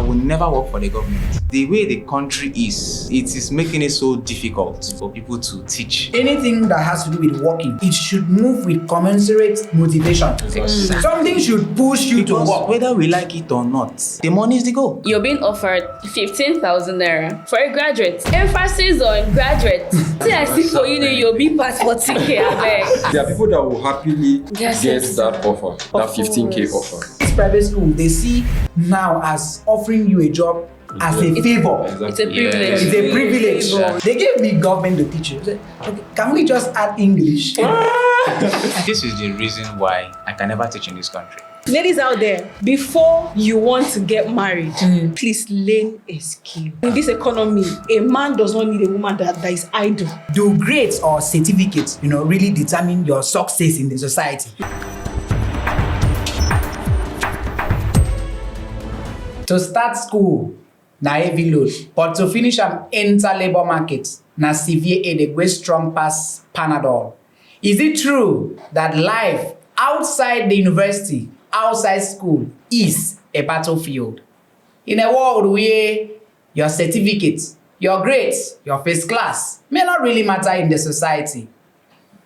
will never work for the government. The way the country is, it is making it so difficult for people to teach. Anything that has to do with working, it should move with commensurate motivation. Exactly. Something should push you to work. Whether we like it or not, the money is the goal. You're being offered 15,000 naira for a graduate. Emphasis on graduate. See, I see for you'll be passport ticket. There are people that will happily get that offer, that 15K offer. This private school, they see now as offering you a job as a favor. Exactly. It's a privilege. It's a privilege. Yeah. They gave me government to teach you. Okay, can we just add English? This is the reason why I can never teach in this country. Ladies out there, before you want to get married, please learn a skill. In this economy, a man does not need a woman that is idle. Do grades or certificates, really determine your success in the society? To start school, na heavy load, but to finish and enter labor market, na severe headache wey strong pass Panadol. Is it true that life outside the university, outside school, is a battlefield? In a world where your certificates, your grades, your first class may not really matter in the society,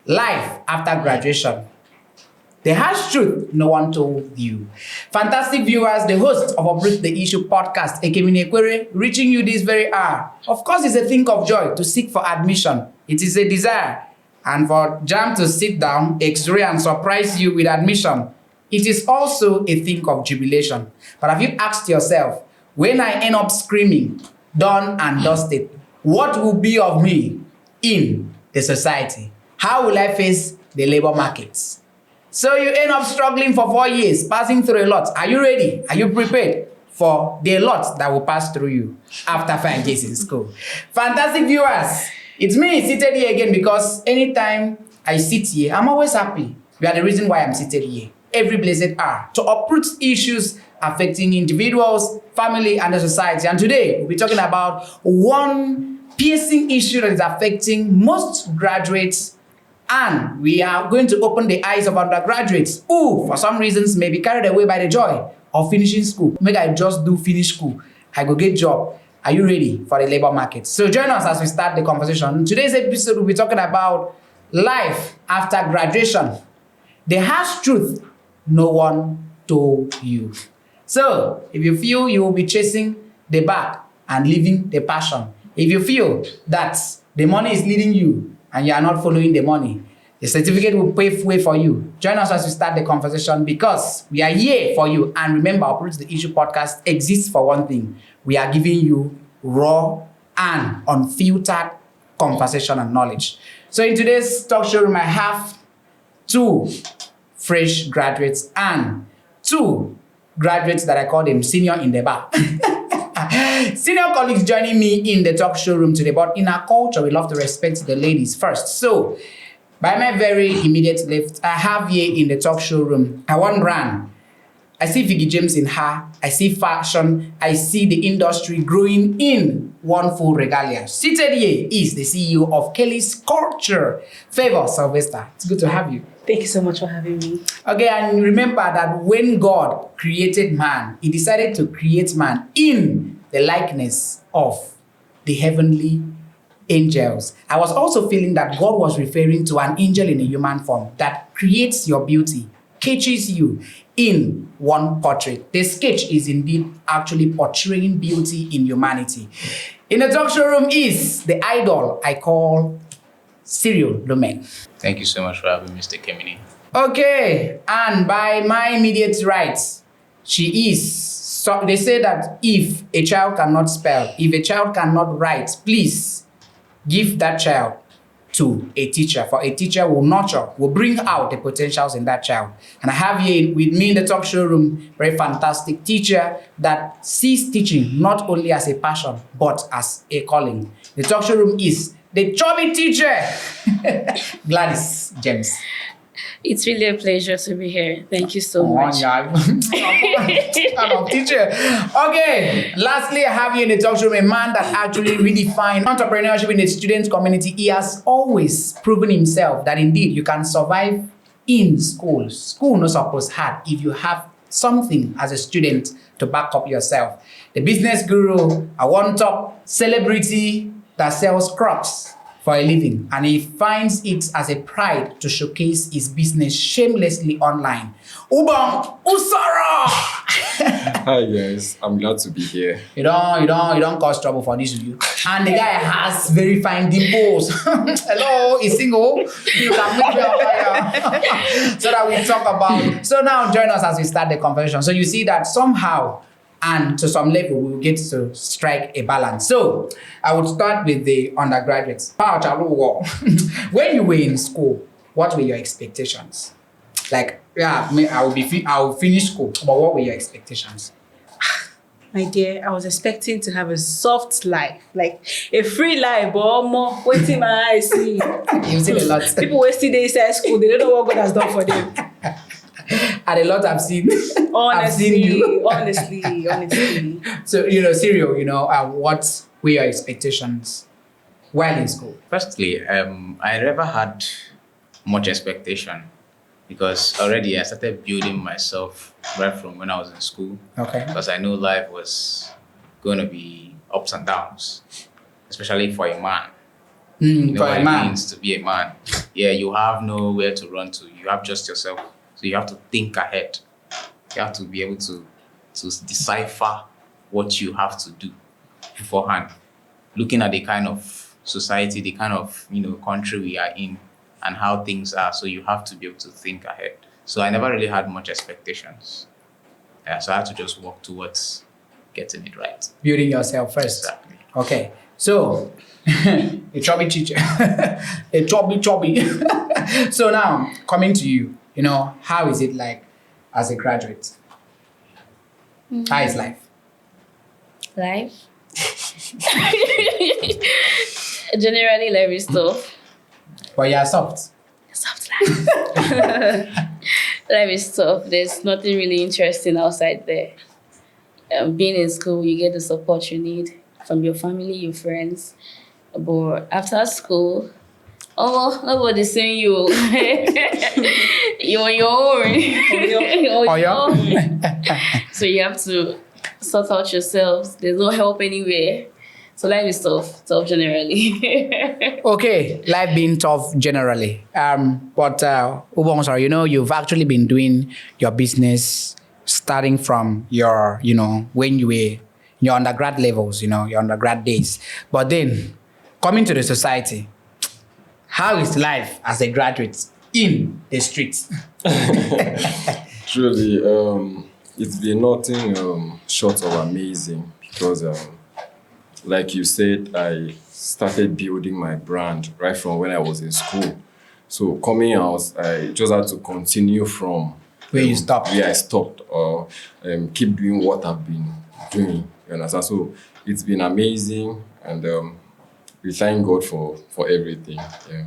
life after graduation, the harsh truth no one told you. Fantastic viewers, the host of Uproot the Issue podcast, Ekemini Ekwere, reaching you this very hour. Of course, it's a thing of joy to seek for admission. It is a desire. And for JAMB to sit down, X-ray and surprise you with admission, it is also a thing of jubilation. But have you asked yourself, when I end up screaming, done and dusted, what will be of me in the society? How will I face the labor markets? So you end up struggling for 4 years, passing through a lot. Are you ready? Are you prepared for the lot that will pass through you after 5 years in school? Fantastic viewers, it's me seated here again because anytime I sit here, I'm always happy. You are the reason why I'm seated here every blessed hour to uproot issues affecting individuals, family, and the society. And today, we'll be talking about one piercing issue that is affecting most graduates, and we are going to open the eyes of undergraduates who, for some reasons, may be carried away by the joy of finishing school. Maybe I just do finish school. I go get job. Are you ready for the labor market? So join us as we start the conversation. In today's episode, we'll be talking about life after graduation. The harsh truth no one told you. So if you feel you will be chasing the bag and leaving the passion, if you feel that the money is leading you and you are not following the money, the certificate will pave way for you. Join us as we start the conversation because we are here for you. And remember, Uproot the Issue podcast exists for one thing. We are giving you raw and unfiltered conversation and knowledge. So in today's talk show room, I have 2 fresh graduates and 2 graduates that I call them senior in the bar. Senior colleagues joining me in the talk show room today, but in our culture, we love to respect the ladies first. So, by my very immediate left, I have here in the talk show room, I want brand. I see Vicky James in her, I see fashion, I see the industry growing in one full regalia. Seated here is the CEO of Kelly's Culture, Favor Sylvester. It's good to have you. Thank you so much for having me. Okay, and remember that when God created man, he decided to create man in the likeness of the heavenly angels. I was also feeling that God was referring to an angel in a human form that creates your beauty, catches you in one portrait. The sketch is indeed actually portraying beauty in humanity. In the talk show room is the idol I call Cyril Lumen. Thank you so much for having me, Mr. Kemini. Okay, and by my immediate right, she is. So they say that if a child cannot spell, if a child cannot write, please give that child to a teacher. For a teacher will nurture, will bring out the potentials in that child. And I have here with me in the talk show room, very fantastic teacher that sees teaching not only as a passion, but as a calling. The talk show room is the chubby teacher, Gladys James. It's really a pleasure to be here. Thank you so much. I'm a teacher. Okay, lastly, I have you in the talk show room, a man that actually redefined entrepreneurship in the student community. He has always proven himself that indeed you can survive in school. School no suppose hard if you have something as a student to back up yourself. the business guru, a one-top celebrity that sells crops for a living, and he finds it as a pride to showcase his business shamelessly online. Ubang Usara! Hi guys, I'm glad to be here. You don't cause trouble for this review. And the guy has very fine dimples. Hello, he's single. You can make me on fire. So that we talk about. So now join us as we start the conversation. So you see that somehow and to some level we will get to strike a balance. So I would start with the undergraduates. When you were in school, what were your expectations? Like, yeah, I will finish school, but what were your expectations? My dear, I was expecting to have a soft life, like a free life, but more waiting my eyes see. You've seen a lot. People wasting days at school, they don't know what God has done for them. And a lot I've seen. Honestly, I've seen you. honestly. So, Serial, what were your expectations while in school? Firstly, I never had much expectation because already I started building myself right from when I was in school. Okay. Because I knew life was going to be ups and downs, especially for a man. You know For what a it man. means to be a man. Yeah, you have nowhere to run to. You have just yourself. So you have to think ahead. You have to be able to decipher what you have to do beforehand. Looking at the kind of society, the kind of country we are in and how things are. So you have to be able to think ahead. So I never really had much expectations. Yeah, so I had to just work towards getting it right. Building yourself first. Exactly. Okay. So, a chubby teacher. A chubby. So now, coming to you, how is it like as a graduate? How is life? Life? Generally, life is tough. Well, you are soft. Soft life. Life is tough. There's nothing really interesting outside there. Being in school, you get the support you need from your family, your friends. But after school, nobody's saying you. You're on your own. On your own. So you have to sort out yourselves. There's no help anywhere. So life is tough generally. Okay, life being tough generally. But Ubong, sorry, you've actually been doing your business starting from your, when you were in your undergrad levels, your undergrad days. But then coming to the society, how is life as a graduate in the streets? Truly, it's been nothing short of amazing because, like you said, I started building my brand right from when I was in school. So coming out, I just had to continue from Where you stopped. Where I stopped, or keep doing what I've been doing. You understand? So it's been amazing, and we thank God for everything. Yeah.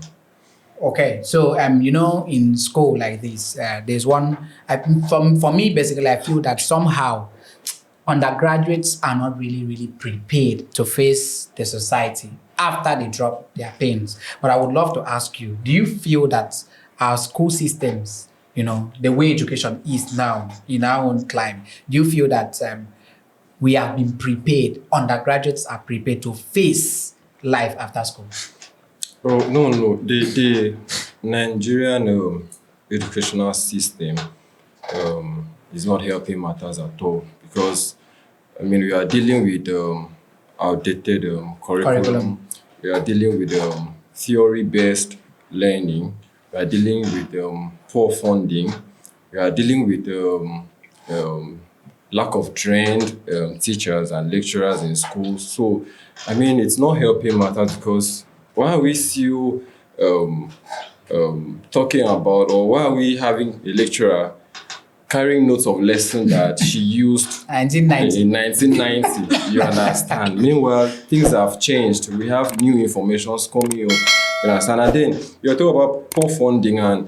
Okay, so in school like this, there's one. For me, basically, I feel that somehow undergraduates are not really prepared to face the society after they drop their pens. But I would love to ask you: do you feel that our school systems, the way education is now in our own climate, do you feel that we have been prepared? Undergraduates are prepared to face life after school. Oh, no. The Nigerian educational system is not helping matters at all because, we are dealing with outdated curriculum. We are dealing with theory-based learning. We are dealing with poor funding. We are dealing with lack of trained teachers and lecturers in schools. So, it's not helping matters because why are we still talking about, or why are we having a lecturer carrying notes of lessons that she used 1990. in 1990? You understand? Meanwhile, things have changed. We have new information coming up. You understand? And then you're talking about poor funding and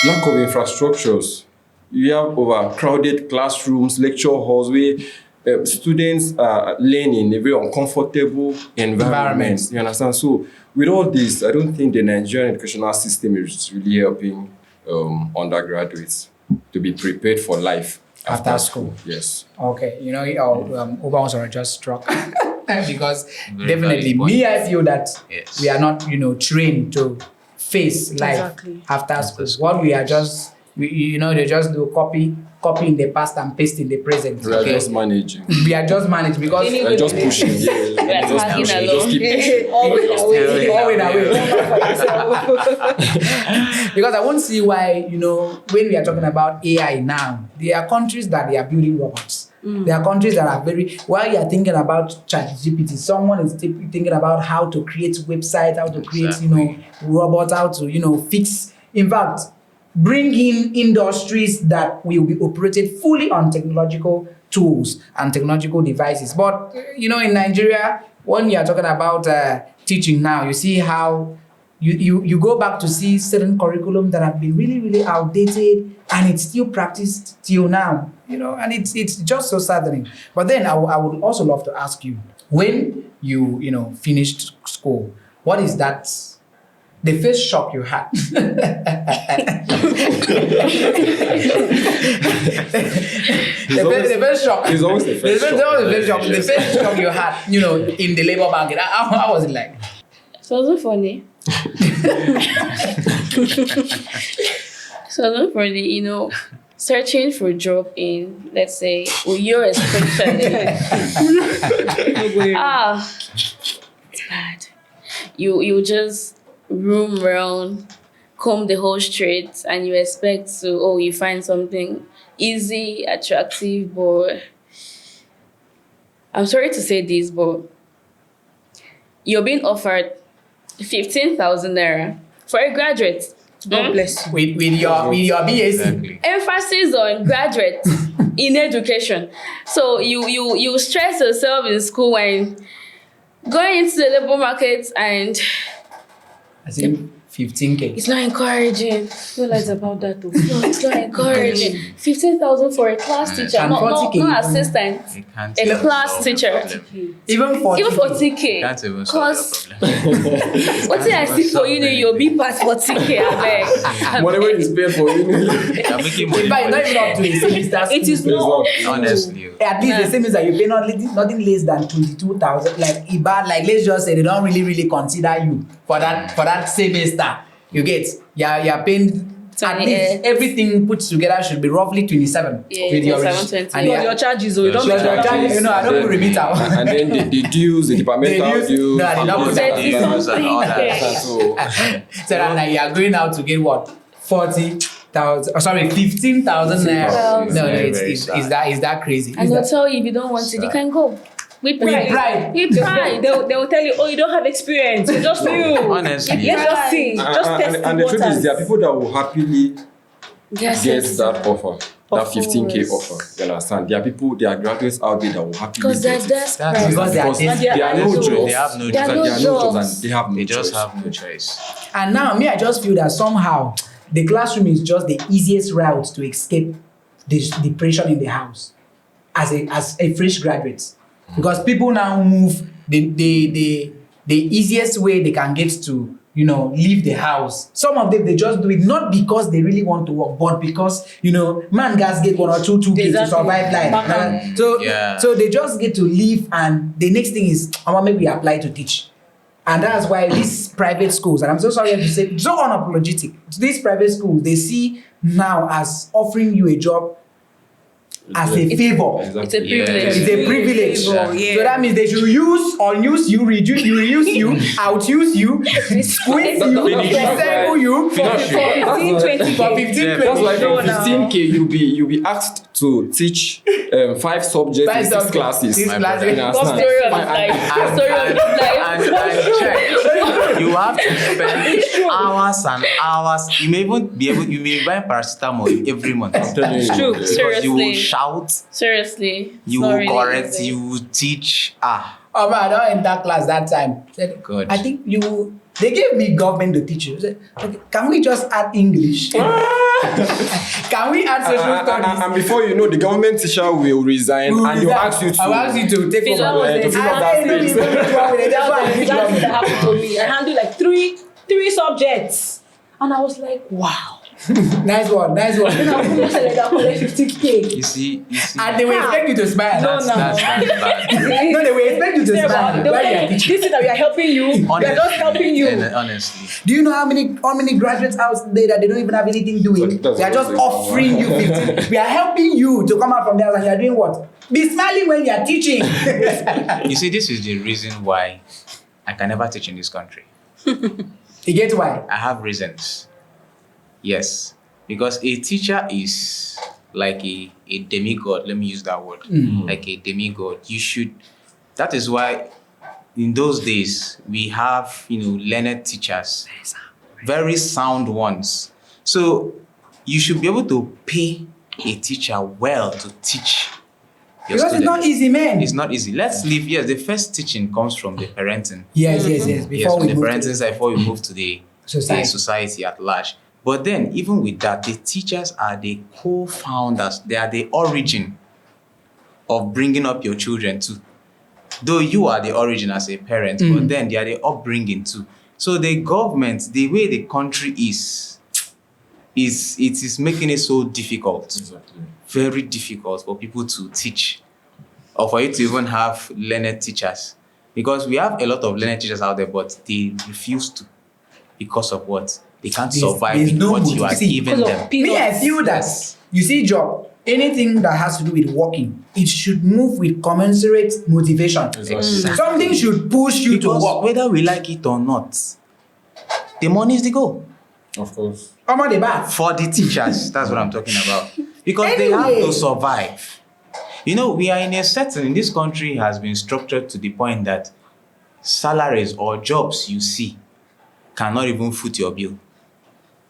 lack of infrastructures. You have overcrowded classrooms, lecture halls where students are learning in a very uncomfortable environment. You understand? So with all this, I don't think the Nigerian educational system is really helping undergraduates to be prepared for life. After school. Yes. Okay, Uber was just struck because Very definitely valid point. me, I feel that Yes. we are not, trained to face life Exactly. after school. What we are just, they just do copy in the past and paste in the present. We are just managing. We are just managed because Anyway, We are just pushing. Yeah, are just tagging pushing. along. Just keep pushing. Always away. Always because I won't see why, when we are talking about AI now, there are countries that they are building robots. There are countries that are while you are thinking about ChatGPT, someone is thinking about how to create websites, how to create, Exactly. robots, how to, fix. In fact, bring in industries that will be operated fully on technological tools and technological devices. But, in Nigeria, when you are talking about teaching now, you see how you go back to see certain curriculum that have been really, really outdated and it's still practiced till now, and it's just so saddening. But then I would also love to ask you, when you finished school, what is that, the first shock you had? the first shock. It's always the first shock. The first shock you had, in the labor market. How was it like? It wasn't funny. So not funny, searching for a job in, let's say, Uyo especially. It's bad. You just roam around, comb the whole street, and you expect to, you find something easy, attractive, but I'm sorry to say this, but you're being offered 15,000 naira for a graduate. God bless you. With your BAc. Exactly. Emphasis on graduate in education. So you stress yourself in school and going into the labor market, and I think 15K. it's not encouraging. No lies about that though. No, it's not encouraging. 15,000 for a class teacher, And not 40K. assistant. You can't A even class solve the teacher. problem. Even 40K. Even 40K. You can't even solve Cause the problem. what I see for you'll be past 40K, I beg. Whatever is paid for you. You're making money. In fact, for it's not even up to a semester. It is school. not. Honestly. At least the same is that you pay nothing less than 22,000. Like Iba, like let's just say they don't really consider you for that semester. You get, you're paying. At least everything put together should be roughly 27. Yeah, with your 27, 20. and Because your charges, you don't Your make charges, I don't remit out. And then the dues, the departmental The dues, dues. no, they don't put that in. and all that. So, So that like you are going out to get what 40,000. Sorry, 15,000 naira. Well, No, very, it's very is that crazy? And Is they'll that- tell you if you don't want it, you can go. With pride. pride. With pride. They will tell you, you don't have experience. You just new. Honestly. Let's just see. Just test and the truth is, there are people that will happily Yes, get yes. that offer, that Of 15K course. offer. You understand? There are graduates out there that will happily Because they're get it. desperate. Because they are Because desperate. there are no They jobs. have no There are jobs. no There are no jobs. jobs and they have no They just choice. have no choice. And now me, I just feel that somehow the classroom is just the easiest route to escape this depression in the house as a fresh graduate. Because people now move the easiest way they can get to leave the house. Some of them they just do it not because they really want to work, but because man guys get 1 or 2 2K to Exactly. survive life. So they just get to leave, and the next thing is maybe apply to teach. And that's why these private schools, and I'm so sorry to say, so unapologetic, these private schools, they see now as offering you a job as a favor. Exactly. It's a privilege. It's a privilege. Yeah. So that means they should unuse you, reuse you, outuse you, squeeze you, recycle you for Finish you. 15, 20. for 15, Yeah, 20. That's like No, for now. 15K, you'll be asked to teach 5 subjects in 6 classes. Six My classes. brother. You What understand? story of his And- life? Story of his life. And check. You have to spend hours and hours. You may even be able. You may buy paracetamol every month. I'm telling you. true. Because you will Seriously. shout, Seriously. it's you not will really correct, easy. you will teach. Oh man, I don't enter class that time. Said, Good. I think they gave me government to teach you. Said, okay, can we just add English? Can we add social studies? And before you know, the government teacher will resign and they'll ask you to. I will ask you to take Fill over. up to fill up that space. That's what happened to me. I handled like three subjects. And I was like, wow. Nice one. Now, who said that collect 50K? You see, And they will expect you to smile. No, no. that's bad. No, they will expect you to Say smile. about, they'll Why you are say, teaching? this is that we are helping you. We are just helping you. And honestly, Do you know how many graduates out there that they don't even have anything doing? That's They are just what I'm saying. offering you 50. We are helping you to come out from there and you are doing what? Be smiling when you are teaching. you see, this is the reason why I can never teach in this country. You get why? I have reasons. Yes, because a teacher is like a demigod. Let me use that word. Like a demigod. That is why in those days we have, learned teachers, very sound ones. So you should be able to pay a teacher well to teach your Because it's not students. easy, man. It's not easy. Let's leave. Yes, the first teaching comes from the parenting. Yes. Yes, Before from we the move parenting to side before we move to the Society. society at large. But then, even with that, the teachers are the co-founders. They are the origin of bringing up your children too. Though you are the origin as a parent, but then they are the upbringing too. So the government, the way the country is making it so difficult, Exactly. very difficult for people to teach, or for you to even have learned teachers. Because we have a lot of learned teachers out there, but they refuse to. Because of what? They can't survive there's with no what you are motivation. giving Because of them. peanuts. Me, I feel that you see, job, anything that has to do with working, it should move with commensurate motivation. Exactly. Something should push you Because to work. whether we like it or not, the money is the goal. Of course. Come on, the bath. For the teachers, that's what I'm talking about. Because they have Anyway. to survive. We are in a setting, this country has been structured to the point that salaries or jobs you see cannot even foot your bill.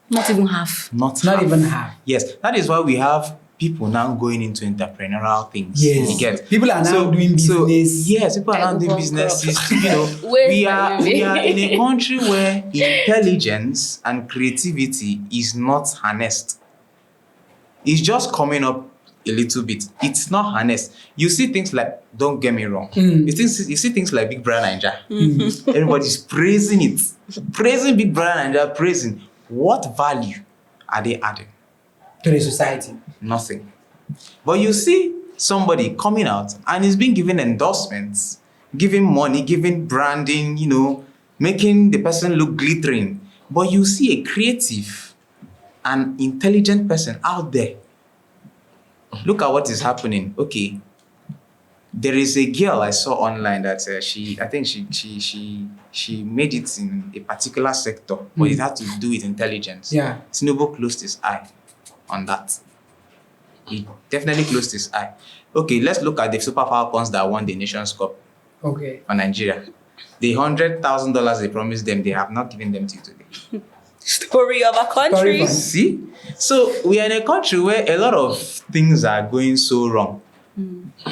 Not even half. Not Even half. Yes, that is why we have people now going into entrepreneurial things. Yes. You get? People are now doing business. Yes, people are now doing businesses. We are in a country where intelligence and creativity is not harnessed. It's just coming up a little bit. It's not harnessed. You see things like, don't get me wrong. You see things like Big Brother Naija. Everybody's praising it. Praising Big Brother Naija, praising. What value are they adding? To the society. Nothing. But you see somebody coming out and is being given endorsements, giving money, giving branding, making the person look glittering. But you see a creative and intelligent person out there. Look at what is happening. Okay. There is a girl I saw online that she made it in a particular sector, but it had to do with intelligence. Yeah. Tinubu closed his eye on that. He definitely closed his eye. Okay, let's look at the Super Falcons that won the Nations Cup Okay. for Nigeria. The $100,000 they promised them, they have not given them till today. Story of a country. Story of- See? So we are in a country where a lot of things are going so wrong.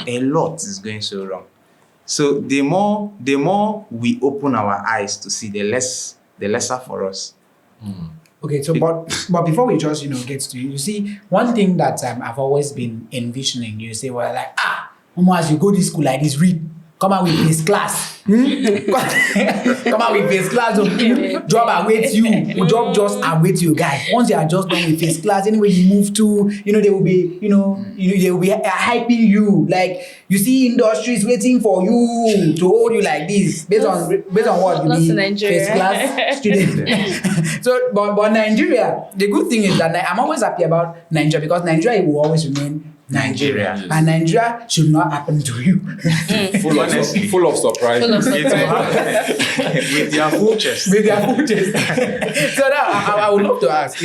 A lot is going so wrong. So the more we open our eyes to see, the lesser for us. Okay, so but before we just get to you see one thing that I've always been envisioning. You say, well, like Mama, as you go to school like this, read, come out with first class. Come out with first class. Job awaits you. Job just awaits you, guys. Once you are just done with first class, anyway you move to, they will be, they will be hyping you. Like you see industries waiting for you to hold you like this, based on what Not you in be Nigeria. first class student. So, but Nigeria, the good thing is that I'm always happy about Nigeria because Nigeria will always remain Nigeria. Nigeria. And Nigeria should not happen to you. Full of surprises. Full of It will happen with their full chest. With their footage. So now I would love to ask,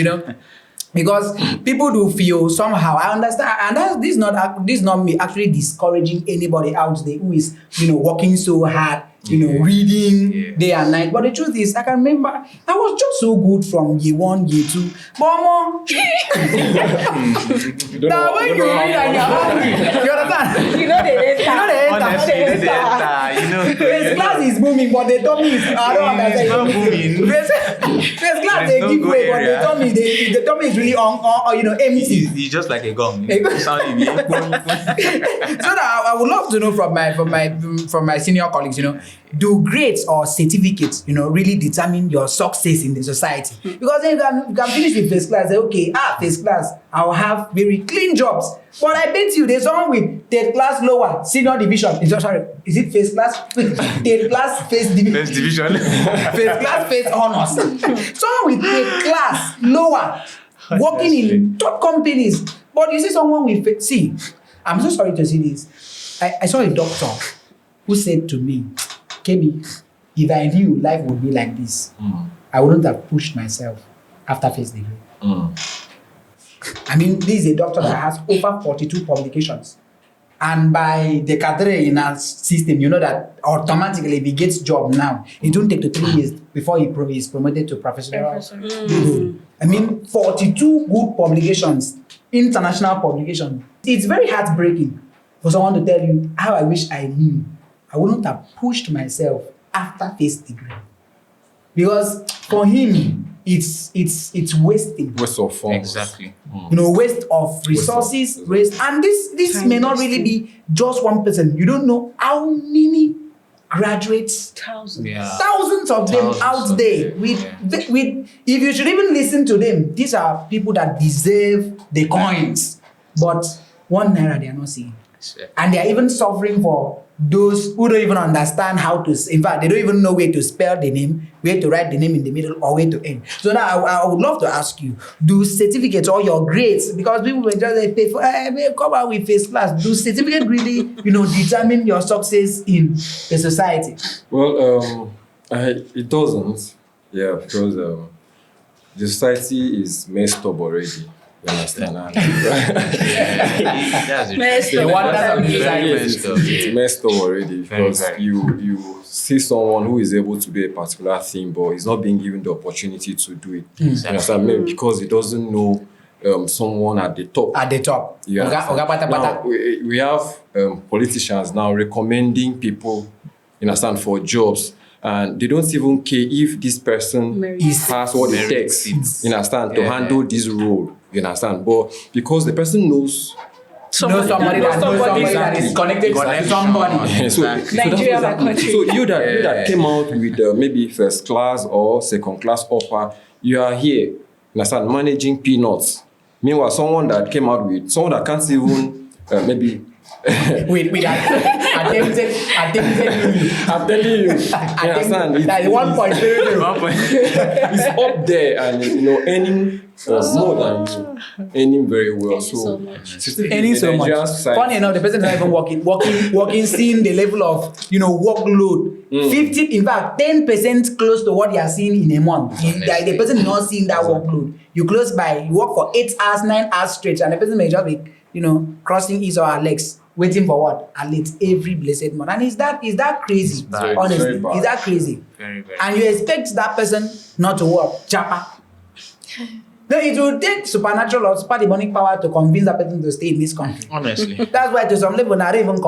because people do feel somehow, I understand, and this is not me actually discouraging anybody out there who is, working so hard, reading day and night. But the truth is, I can remember I was just so good from year 1, year 2. But more, now when you read and you're hungry, you understand? You know they enter. Honestly, First class is booming, but they told me I don't It's not understand. booming. First class There's they no give good way, but area. they told me it's really empty. It's just like a gum. A gum. Sounding. So that I would love to know from my senior colleagues, do grades or certificates, really determine your success in the society? Because then you can finish with first class, say, okay, first class, I'll have very clean jobs. But I bet you there's someone with third class lower, senior division. Is it first class? Third class, first division. First division. First class, first honors. Someone with third class lower, working in top companies. But you see someone with, see, I'm so sorry to see this. I saw a doctor who said to me, Kemi, if I knew life would be like this, I wouldn't have pushed myself after first degree. I mean, this is a doctor that has over 42 publications. And by the cadre in our system, you know that automatically if he gets job now, it won't take to 3 years before he is promoted to professional. I mean, 42 good publications, international publications. It's very heartbreaking for someone to tell you how I wish I knew. I wouldn't have pushed myself after first degree. Because for him, it's wasting. Waste of funds. Exactly. Waste of resources, waste. And this may not really be just one person. You don't know how many graduates, thousands of them out there. With if you should even listen to them, these are people that deserve the coins. But 1 naira they are not seeing. And they are even suffering for those who don't even understand how to, in fact, they don't even know where to spell the name, where to write the name in the middle, or where to end. So now I would love to ask you, do certificates or your grades, because people will just pay for, come out with first class, do certificate really, determine your success in the society? Well, it doesn't. Yeah, because the society is messed up already. You understand? It's messed up already because you see someone who is able to do a particular thing, but he's not being given the opportunity to do it. You understand? Maybe because he doesn't know someone at the top. At the top. Now, we have politicians now recommending people, you understand, for jobs. And they don't even care if this person has what it takes, you understand, to handle this role, you understand. But because the person knows somebody that is connected to somebody. So you that came out with maybe first class or second class offer, you are here, you understand, managing peanuts. Meanwhile, someone that came out with, someone that can't even maybe with attempted I'm telling you, understand? That is 1 point. It's up there and earning more than you, earning very well. Earning so much. Funny enough, the person is not even working, seeing the level of workload. 50, in fact, 10% close to what you are seeing in a month. The person is not seeing that workload. You close by, you work for 8 hours, 9 hours straight, and the person may just be crossing his or her legs, waiting for what? A late every blessed month. And is that crazy? Honestly, is that crazy? Very, very. And you expect that person not to work? Japa. No, it will take supernatural or super demonic power to convince that person to stay in this country. Honestly. That's why to some level, I don't even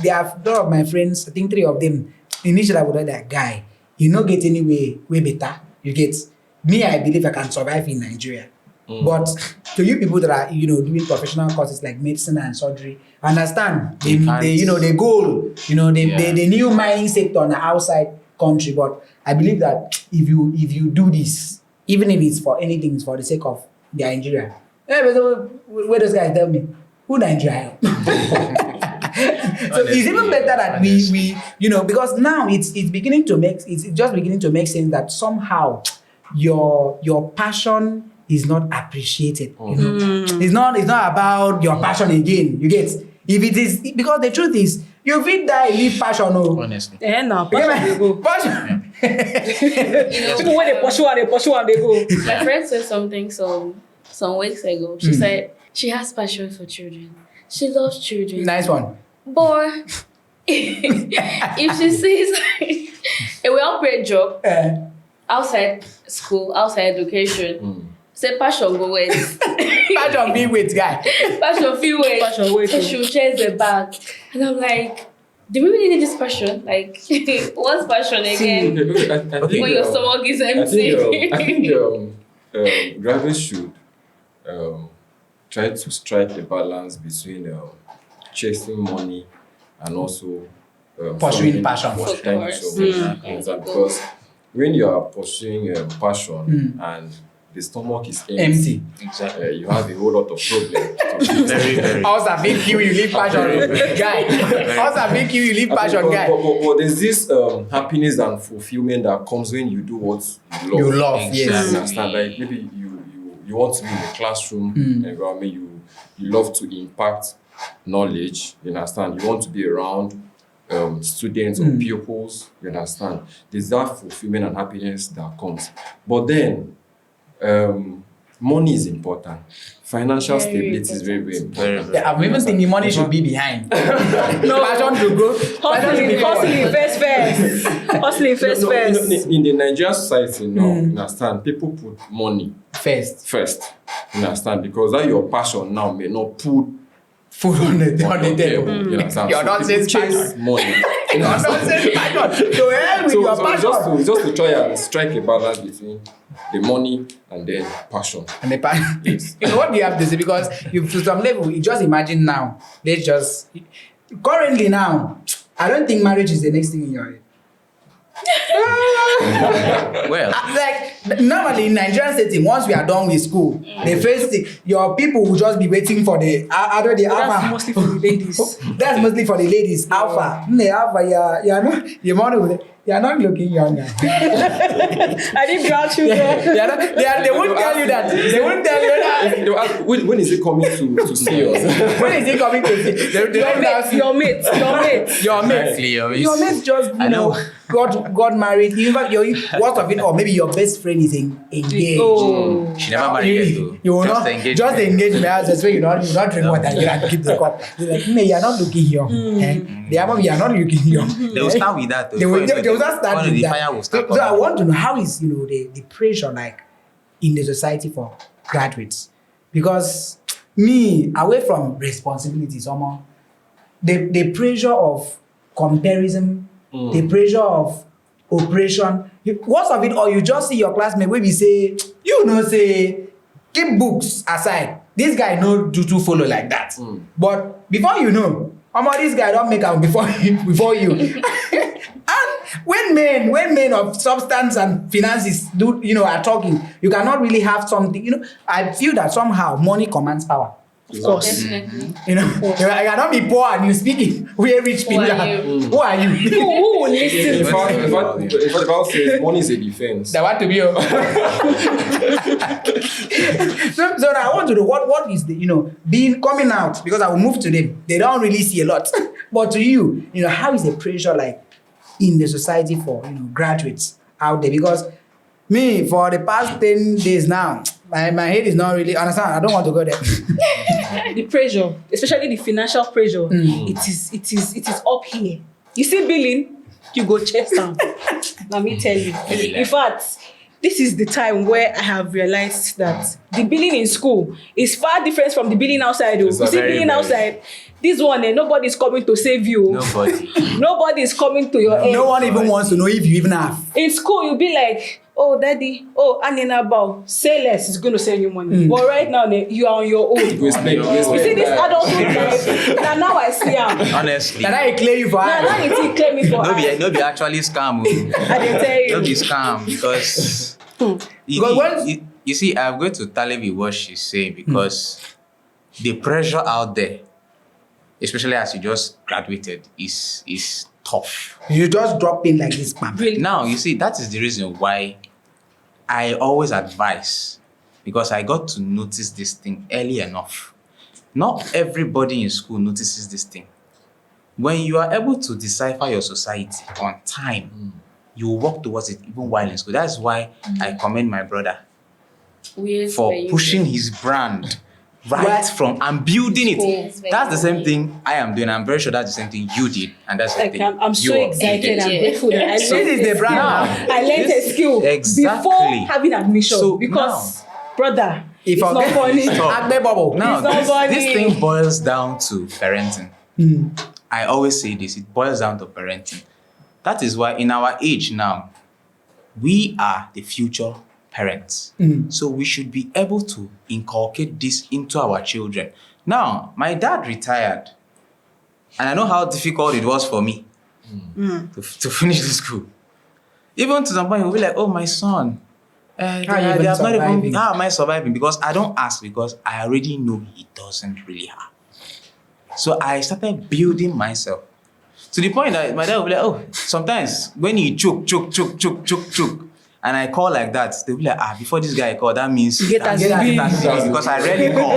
they have two of my friends, I think 3 of them, initially I would have that guy, get any way better. You get me, I believe I can survive in Nigeria. But to you people that are, doing professional courses like medicine and surgery, understand the goal, the new mining sector on the outside country. But I believe that if you do this, even if it's for anything, it's for the sake of the Nigeria. Where those guys tell me, who Nigeria? So it's even better that we because now it's just beginning to make sense that somehow your passion is not appreciated. It's not about your passion again. You get, if it is, because the truth is, you will die leave passion. Honestly. Passion they go. Passion. People when they pursue and they go. My friend said something some weeks ago. She said she has passion for children. She loves children. Nice one. But if she sees a well-paid job outside school, outside education, say passion go wait. Passion be wait, guy. Passion feel wait. Passion wait. So she'll chase the bag. And I'm like, do we really need this passion? Like, what's passion again? I think, When your stomach is empty. I think graduates should try to strike the balance between chasing money and also Pursuing passion. Because when you are pursuing passion and the stomach is empty. Exactly. You have a whole lot of problems. Very, very. Also, big you leave passion, guy. Also, big you leave passion, guy. But there's this happiness and fulfillment that comes when you do what You love, yes. You understand? Like maybe you want to be in a classroom environment. You love to impact knowledge. You understand? You want to be around students or pupils. You understand? There's that fulfillment and happiness that comes. But then, money is important. Financial stability is very, very important. Yeah, I'm even thinking money should be behind. Passion to go. Hustling first. In the Nigerian society now, you understand, people put money First. You understand? Because that your passion now may not put Food on the table. You understand? You're not saying chase money. You're not saying passion. To hell with your passion. Just to try and strike a balance between the money and then passion. And the passion. Yes. You know what you have to say? Because you, to some level, you just imagine now. Currently now, I don't think marriage is the next thing in your head. Well, Like normally in Nigerian setting, once we are done with school, the first thing your people will just be waiting for the either the alpha. That's mostly for the ladies. That's mostly for the ladies. Alpha, the alpha, you're not the money. You're not looking younger. I didn't grant you there. They won't tell you that. They won't tell you that. They'll ask, when is it coming to see us? When is it coming to see? Your mate. exactly. Your mate just got married. In fact, what of it, or maybe your best friend is engaged. Oh. She never married yet, though. You will Just not engaged. just engage me as well. You not drink water. You can keep the cup. You're like, no, you're not looking young. The album, you're not looking young. They will start with that. Though. They will just start with the that. fire will start So I coming. want to know how is the pressure like in the society for graduates, because me away from responsibilities, somehow the pressure of comparison, the pressure of oppression. What's of it? Or you just see your classmate where we say, say, keep books aside. This guy no do to follow like that. But before you know, this guy don't make out before you. And when men of substance and finances are talking, you cannot really have something. I feel that somehow money commands power. Of course. Definitely. I cannot be poor and you speaking where rich people are. Who are you? Who will listen? In fact, the Bible says money is a defense. They want to be. So I want to know what is the being coming out, because I will move to them. They don't really see a lot, but to you, how is the pressure like in the society for graduates out there? Because me for the past 10 days now, my head is not really understand. I don't want to go there. The pressure, especially the financial pressure, it is up here. You see billing, you go chest down. Let me tell you. In fact, this is the time where I have realized that the billing in school is far different from the billing outside. You see, billing outside, this one, nobody is coming to save you. Nobody is coming to your aid. No one even wants to know if you even have. In school, you'll be like, oh, daddy, Anina Bao, say less is going to send you money. But right now, you are on your own. You see this adulthood life? Now I see him. Honestly. Can I claim you for Now you claim me for No be actually scam. I didn't tell you. No be scam because you see, I'm going to tell you what she's saying, because the pressure out there, especially as you just graduated, is tough. You just drop in like this, man. Really? Now, you see, that is the reason why I always advise, because I got to notice this thing early enough. Not everybody in school notices this thing. When you are able to decipher your society on time, you work towards it even while in school. That's why I commend my brother for pushing his brand from and building it. Yes, That's the same thing I am doing. I'm very sure that's the same thing you did, and that's the thing I'm so excited and grateful that I This is the brand. I learned a skill before having admission. So because, brother, If it's not funny. Agbe bubble. Now, It's not funny. this thing boils down to parenting. I always say this, it boils down to parenting. That is why in our age now, we are the future parents. So we should be able to inculcate this into our children. Now, my dad retired, and I know how difficult it was for me to finish the school. Even to some point, we'll be like, oh, my son, How am I surviving? Because I don't ask, because I already know he doesn't really have. So I started building myself to the point that my dad will be like, oh, sometimes when he choke, and I call like that, they'll be like, before this guy called, that means Get that's- as big. that's- because I rarely call.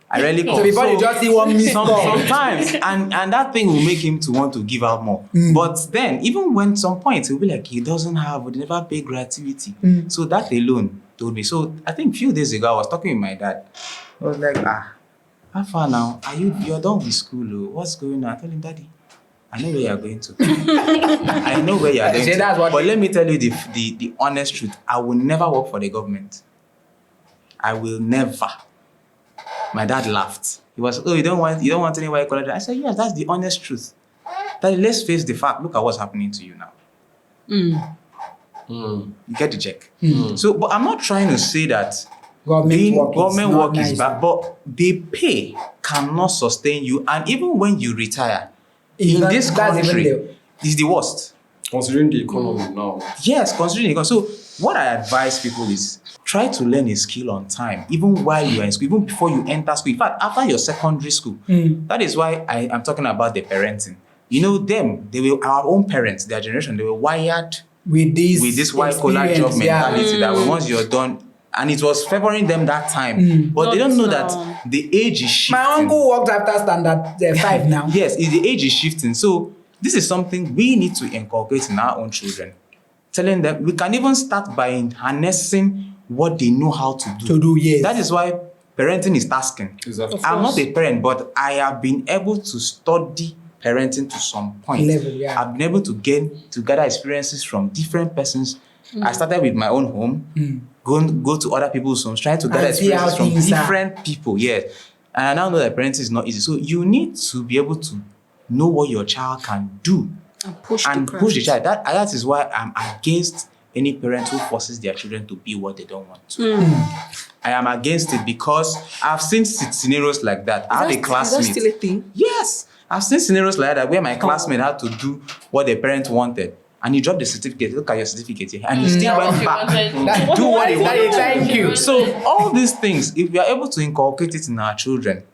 I rarely call. So before you just see one missed call. Sometimes, and that thing will make him to want to give out more. But then, even when some point he'll be like, he doesn't have, would never pay gratuity. So that alone told me. So I think a few days ago, I was talking with my dad. I was like, how far now? You're done with school? Oh? What's going on? I told him, Daddy, I know where you're going to. I know where you're going See, to. that's what But let me tell you the honest truth. I will never work for the government. I will never. My dad laughed. He was, you don't want any white collar. I said, yes, that's the honest truth. Daddy, let's face the fact. Look at what's happening to you now. You get the check. So, but I'm not trying to say that government work is bad, but the pay cannot sustain you. And even when you retire, in this country, it's the worst. Considering the economy now. Yes, considering it. So what I advise people is try to learn a skill on time, even while you are in school, even before you enter school. In fact, after your secondary school. That is why I am talking about the parenting. You know, they were our own parents, their generation, they were wired with this white collar job mentality that once you're done, and it was favoring them that time. But they don't know that the age is shifting. My uncle worked after standard 5 now. Yes, the age is shifting. So this is something we need to inculcate in our own children. Telling them, we can even start by harnessing what they know how to do. Yes. That is why parenting is tasking. Exactly. I'm not a parent, but I have been able to study parenting to some point. Level, yeah. I've been able to gather experiences from different persons. I started with my own home, go to other people's homes, trying to gather experiences from different people. Yes. And I now know that parenting is not easy. So you need to be able to know what your child can do And push the child. That is why I'm against any parent who forces their children to be what they don't want to. I am against it because I've seen scenarios like that. I have a classmate. Is that still a thing? Yes. I've seen scenarios like that where my classmate had to do what the parent wanted. And he dropped the certificate. Look at your certificate here. And he still went back. Do what he wanted. Thank you. So all these things, if we are able to inculcate it in our children,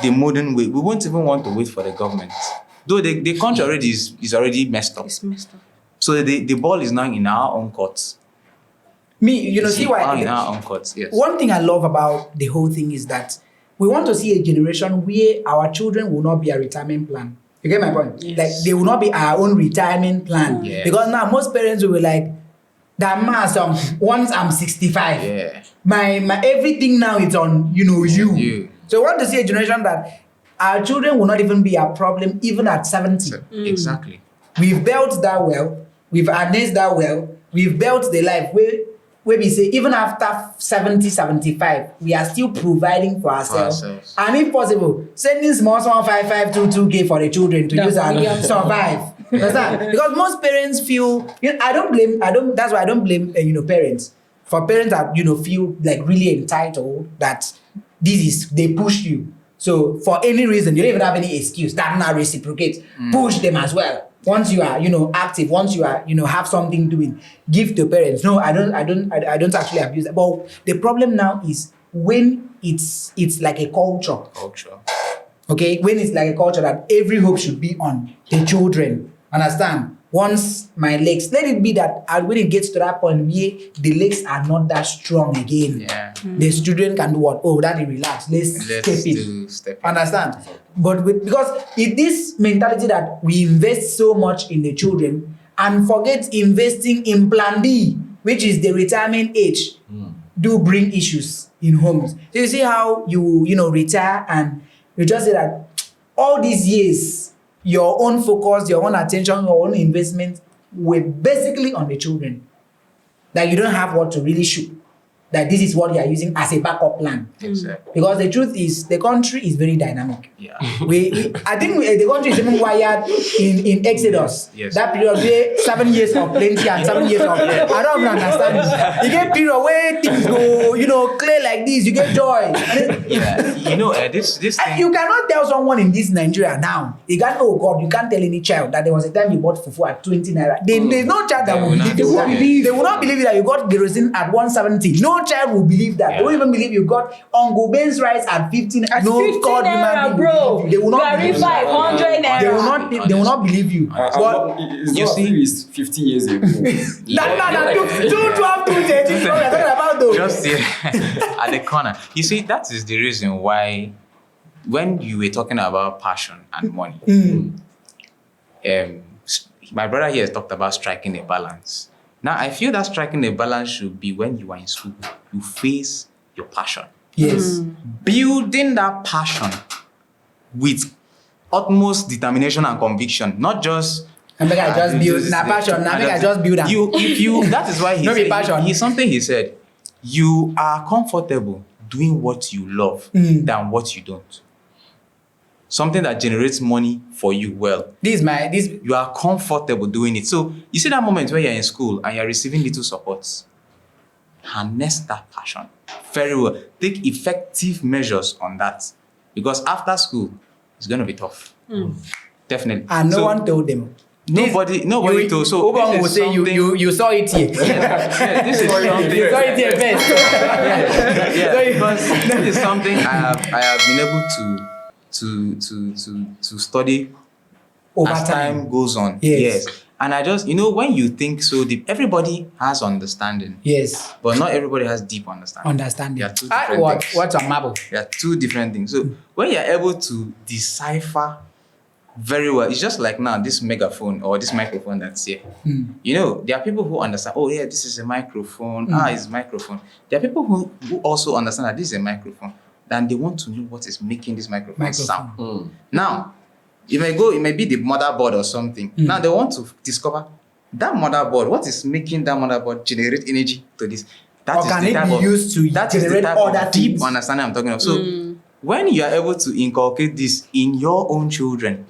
the modern way, we won't even want to wait for the government. Though the country already is already messed up. It's messed up. So the ball is now in our own courts. See why? In our own courts, yes. One thing I love about the whole thing is that we want to see a generation where our children will not be a retirement plan. You get my point? Yes. Like they will not be our own retirement plan. Yes. Because now most parents will be like, that once I'm 65, Yeah. my everything now is on you. So we want to see a generation that our children will not even be a problem even at 70. Exactly. We've built that well, we've harnessed that well, we've built the life where we say even after 70, 75, we are still providing for ourselves. And if possible, sending small 5522K for the children to use and survive. Understand? Because most parents feel, that's why I don't blame parents. For parents that feel like really entitled, that they push you. So for any reason, you don't even have any excuse. That now reciprocate. Push them as well. Once you are, active, once you are, have something doing, give to parents. No, I don't actually abuse that. But the problem now is when it's like a culture. Okay, when it's like a culture that every hope should be on the children. Understand? Once my legs, let it be that when it gets to that point where the legs are not that strong again, the student can do what? Oh, daddy, relax. Let's step in. Understand? But because it's this mentality that we invest so much in the children and forget investing in plan B, which is the retirement age, do bring issues in homes. So you see how you retire and you just say that all these years, your own focus, your own attention, your own investment were basically on the children. That you don't have what to really shoot. that this is what you are using as a backup plan. Exactly. Because the truth is, the country is very dynamic. Yeah. I think the country is even wired in Exodus. Yes. That period where 7 years of plenty and 7 years of I don't even understand it. You get period where things go, clear like this. You get joy. Yeah. This thing. You cannot tell someone in this Nigeria now. You can't. Oh God, you can't tell any child that there was a time you bought fufu at 20 naira. There's no child that will believe. They will not believe that you got kerosene at 170. No child will believe that. They won't even believe you got Uncle Ben's rice at 15. At no 15 God, naira, bro. They will not Gary believe you. 500 naira. They will not believe you. But you see, it's 50 years ago. no, 212, 213. We're talking about those. Just here at the corner. You see, that is the reason why when you were talking about passion and money, my brother here has talked about striking a balance. Now, I feel that striking a balance should be when you are in school, you face your passion. Yes. Building that passion with utmost determination and conviction, not just I make I just build na passion. I make I just build am. That is why he No be said, passion. he's something he said. You are comfortable doing what you love than what you don't. Something that generates money for you well. You are comfortable doing it. So you see that moment where you're in school and you're receiving little supports. Harness that passion very well. Take effective measures on that. Because after school, it's going to be tough. Definitely. And no one told them. Nobody told. So Ubon will say you saw it here. This is something. You saw it here first. Because this is something I have been able to study Over as time goes on. Yes. And I just, when you think so deep, everybody has understanding. Yes. But not everybody has deep understanding. There are two different things. What's a marble? There are two different things. So when you're able to decipher very well, it's just like now this megaphone or this microphone that's here. There are people who understand, oh yeah, this is a microphone. It's a microphone. There are people who also understand that this is a microphone. Then they want to know what is making this microphone sound. Now, it may be the motherboard or something. Now they want to discover that motherboard, what is making that motherboard generate energy to this. That is the type of deep understanding I'm talking of. So when you are able to inculcate this in your own children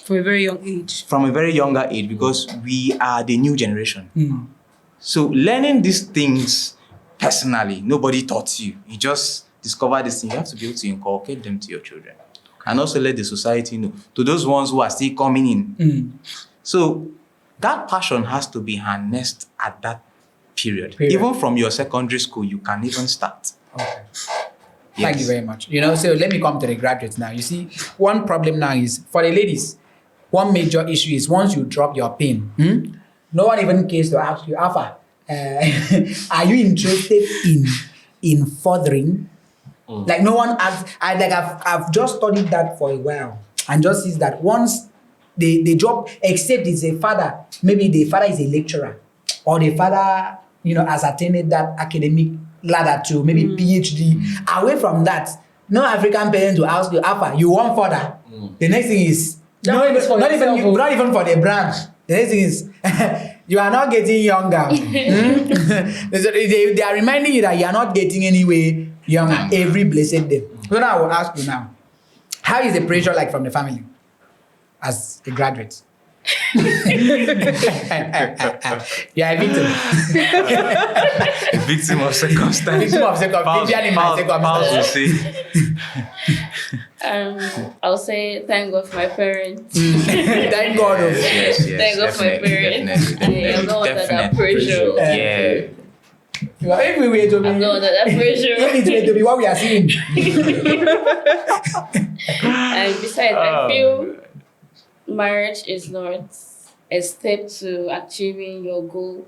from a very young age, from a very younger age, because we are the new generation. So learning these things personally, nobody taught you. You just discover this thing. You have to be able to inculcate them to your children. And also let the society know, to those ones who are still coming in. So that passion has to be harnessed at that period. Even from your secondary school, you can even start. Okay. Yes. Thank you very much. So let me come to the graduates now. You see, one problem now is, for the ladies, one major issue is once you drop your pin, no one even cares to ask you, Alpha, are you interested in furthering? Like no one asks. I've just studied that for a while and just sees that once the job, except it's a father, maybe the father is a lecturer or the father, has attained that academic ladder to maybe PhD. Away from that, no African parent will ask you, Alpha, you want further? The next thing is not even for the brand. The next thing is you are not getting younger. They are reminding you that you are not getting anywhere younger every blessed day. So now I will ask you now, how is the pressure like from the family as a graduate? You are a victim. A victim of circumstance. Victim of circumstance. I'll say thank God for my parents. Thank God. Yes, Thank God for my parents. I'm not under that pressure. Yeah. If we were to be, I'm not under that pressure. it to be what we are seeing. And besides, I feel marriage is not a step to achieving your goal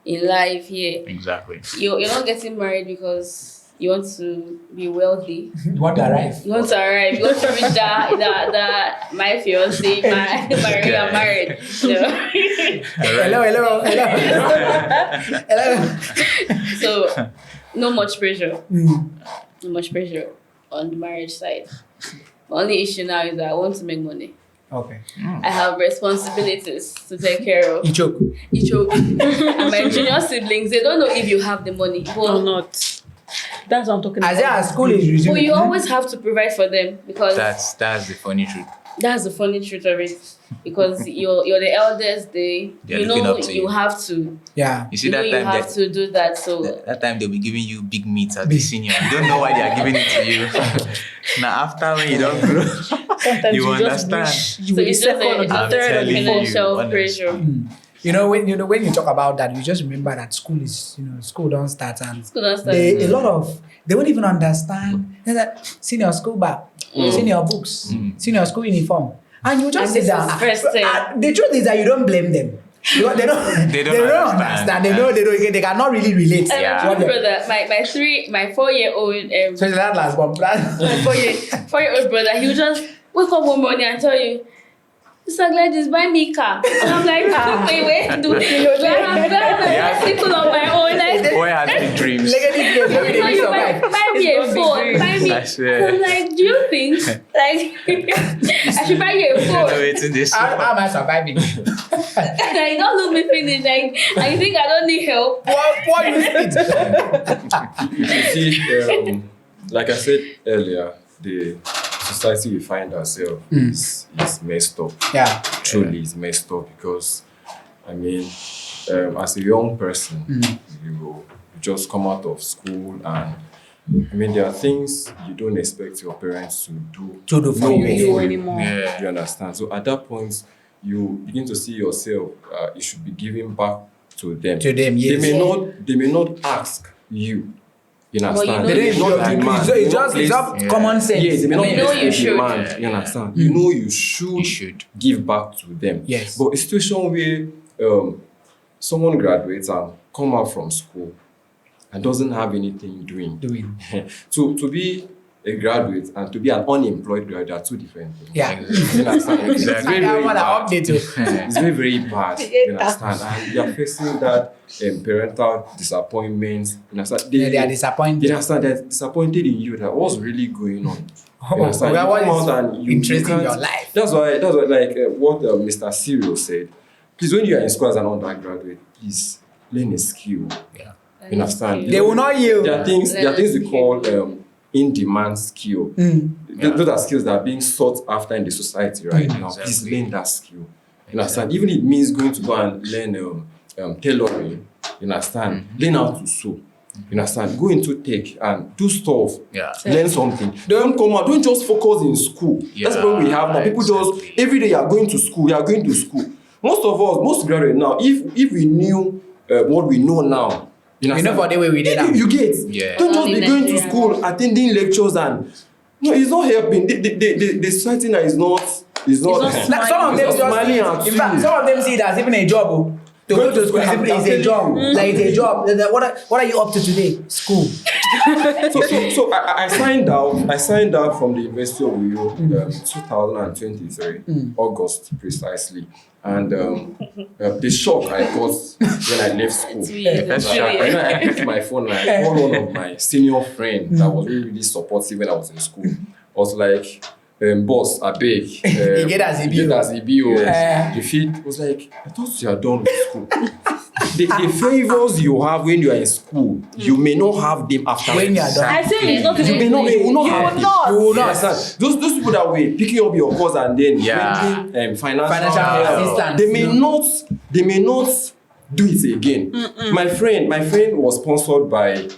in life here. Exactly. You're not getting married because you want to be wealthy. You want to arrive. You want to reach that my fiancé, I'm married. No. Hello. So, no much pressure. No much pressure on the marriage side. The only issue now is that I want to make money. Okay. I have responsibilities to take care of. Ichoku. And my junior siblings, they don't know if you have the money. Or But, not. That's what I'm talking As about. our school is but resuming. you always have to provide for them because That's the funny truth. that's the funny truth of it. Because you're the eldest, They're you looking know up to you you. have to. Yeah. You see You know that you time have to do that. So that time they'll be giving you big meat as the Big. senior. You don't know why they are giving it to you. Now after when you don't grow, Sometimes you just understand. wish you so were the it's just second or a, the I'm third or telling the you. fourth. financial honest. pressure. When you talk about that, you just remember that school don't start and School don't start. a lot of they won't even understand. They're like, senior school bag, senior books, senior school uniform, and you just And sit this down. is first thing. The truth is that you don't blame them. Because they don't. They don't they don't understand. understand. They know they don't. They cannot really relate. Yeah. My brother, my 4-year-old, So that last one. my 4-year-old brother, he would just wake up one morning and tell you, Mr. Gladys, buy me a car. And I'm like, wait, do I have people on my own? Like, Boy has big dreams. Look at this game. Look at so this you survive. buy me a It's phone, not buy me. I swear. I'm like, do you think like I should buy you a You know phone? it's in this. How am I surviving? Like, don't look me finished. Like, and you think I don't need help? What you speak? You see, like I said earlier, the society we find ourselves is messed up. Yeah. Truly is messed up because, I mean, as a young person, you just come out of school and, I mean, there are things you don't expect your parents to do. To do for No you more anymore. anymore. Yeah. You understand? So at that point, you begin to see yourself, you should be giving back to them. To them, yes. They may not ask you. You understand? know They you don't should. even demand. it's They may not just place- common sense. Yes, they may not You know place you a should. demand. You understand? You know you You should. give back to them. Yes. But a situation where someone graduates and come out from school and doesn't have anything doing. To be a graduate and to be an unemployed graduate are two different things. Yeah. You understand? It's Exactly. very, I very want to bad. update you. It's very, very bad. You understand? And you are facing that parental disappointment. You understand? They are disappointed. You understand? They're disappointed in you. That what's really going on? Oh, You understand? well, You what come is out and you interesting in can't- your life? That's why like what Mr. Cyril said. Please, when you are in school as an undergraduate, please learn a skill. Yeah. You understand? They will not yield. There are things we call in-demand skill. Those are skills that are being sought after in the society right now. Exactly. Please learn that skill. You understand? Even if it means going to go and learn tailoring. You understand? Learn how to sew. You understand? Go into tech and do stuff. Yeah. Learn something. Don't come out. Don't just focus in school. That's what we have now. People just exactly. every day you are going to school. You are going to school. Most graduates now, if we knew what we know now, you We know for the way we did now. You get. Yeah. Don't just be going to Nigeria. school, attending lectures and no, it's not helping. The society now is not. not Like, some of them It's not smiling at just, in fact, you. some of them see it as even a job. Oh. To go to school is a job. Like it's a job. What are you up to today? School. So I signed out from the University of Uyo 2023 August precisely, and the shock I got when I left school. That's When I picked my phone and I called one of my senior friends that was really supportive when I was in school. I was like, boss, I beg. You get as a bill. The feed was like, I thought you are done with school. The favors you have when you are in school, you may not have them after. When you are done. I say it's not You may not, you will not have them. not. You will not. Understand? Those people that were picking up your course and then Yeah. bringing financial Financial help, assistance. they may not do it again. My friend was sponsored by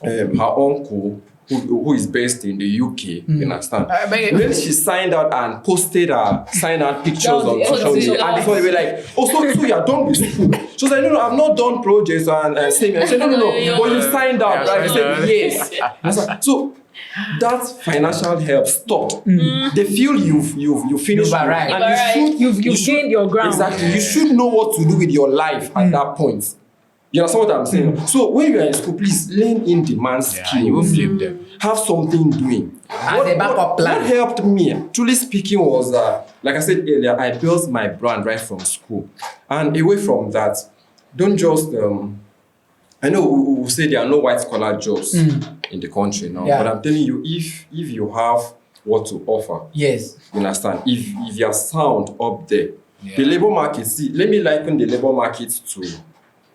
her uncle who is based in the UK. You understand? When she signed out and posted her sign out pictures That was on the social end. media, and before they were like, "Oh, so you are done with school?" She was like, "No, I've not done projects and same." I said, "No, but you signed out, Yeah, right?" I said, signed "Yes." I was like, so that financial help stopped. They feel you finished You've arrived. and You've should- gained your ground. Exactly. You should know what to do with your life at that point. You understand what I'm saying? So when you are in school, please learn in demand skills. Yeah, you won't blame them. Have something doing. As a backup plan. What helped me, truly speaking, was like I said earlier, I built my brand right from school. And away from that, don't just I know we will say there are no white collar jobs in the country now, Yeah. but I'm telling you, if you have what to offer. Yes. You understand? If you're sound up there, Yeah. the labor market, see, let me liken the labor market to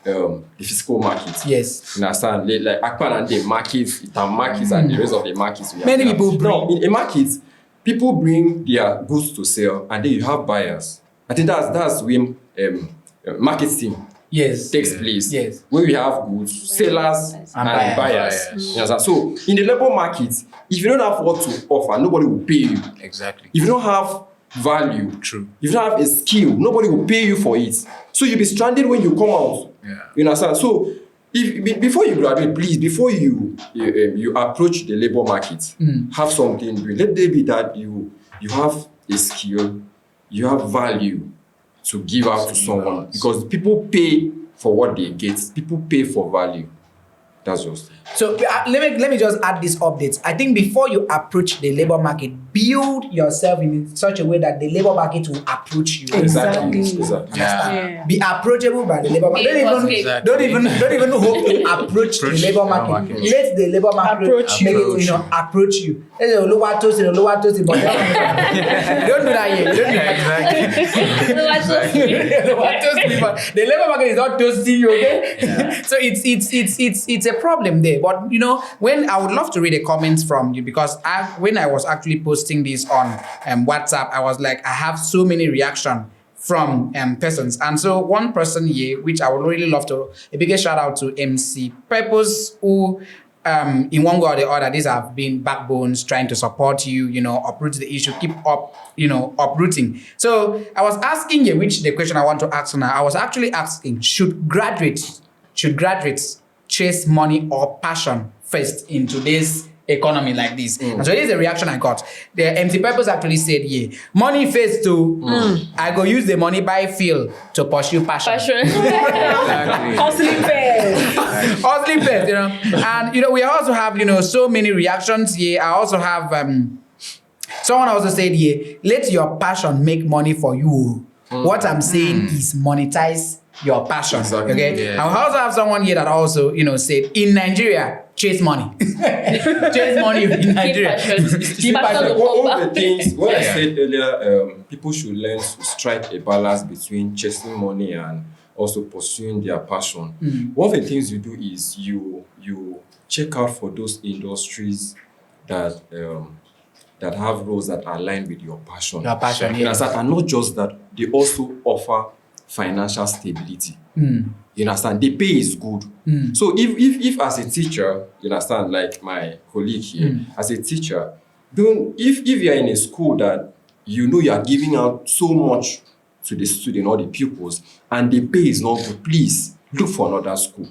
the physical market. Yes. You understand? Like Akpan and the markets, Itam markets, and the rest of the markets. Many people bring. Now, in a market, people bring their goods to sell, and then you have buyers. I think that's when marketing Yes. takes place. Yes. When we have goods, sellers and buyers. buyers. Buyers. You understand? So in the labor market, if you don't have what to offer, nobody will pay you. Exactly. If you don't have value, True. if you don't have a skill, nobody will pay you for it. So you'll be stranded when you come out. Yeah. You understand? So before you graduate, please, before you approach the labor market, have something doing. Let there be that you have a skill, you have value to give out to someone, because people pay for what they get. People pay for value. That's just it. So let me just add this update. I think before you approach the labor market, build yourself in such a way that the labor market will approach you. Exactly. Exactly. Yeah. Be approachable by the labor market. Exactly. Don't even hope to approach the labor market. Let the labor market Approach make you. it, approach you. Let's say lower toasting, but don't do that yet. Don't do that. Lower toasting, but the labor market is not toasting you, okay? Yeah. So it's a problem there. But when I would love to read the comments from you, because when I was actually posting this on WhatsApp, I was like, I have so many reactions from persons. And so one person here, which I would really love to, a biggest shout out to MC Purpose, who in one way or the other, these have been backbones trying to support you, uproot the issue, keep up, uprooting. So I was asking you, which the question I want to ask now, I was actually asking, should graduates chase money or passion first in today's economy like this? And so this is the reaction I got. The MC Purpose actually said, yeah, money first too. I go use the money buy feel to pursue passion. Exactly. Hustling first. Hustling first, And we also have, so many reactions here. I also have someone also said, yeah, let your passion make money for you. What I'm saying is monetize your passion. Exactly. Okay. Yeah. I also have someone here that also, said in Nigeria, chase money. Chase money in Nigeria. Keep passion. One of the things, what I said earlier, people should learn to strike a balance between chasing money and also pursuing their passion. One of the things you do is you check out for those industries that have roles that align with your passion. Your passion, You understand? And not just that, they also offer financial stability. You understand? The pay is good. So if as a teacher, you understand, like my colleague here, as a teacher, if you're in a school that you are giving out so much to the student or the pupils and the pay is not good, please look for another school.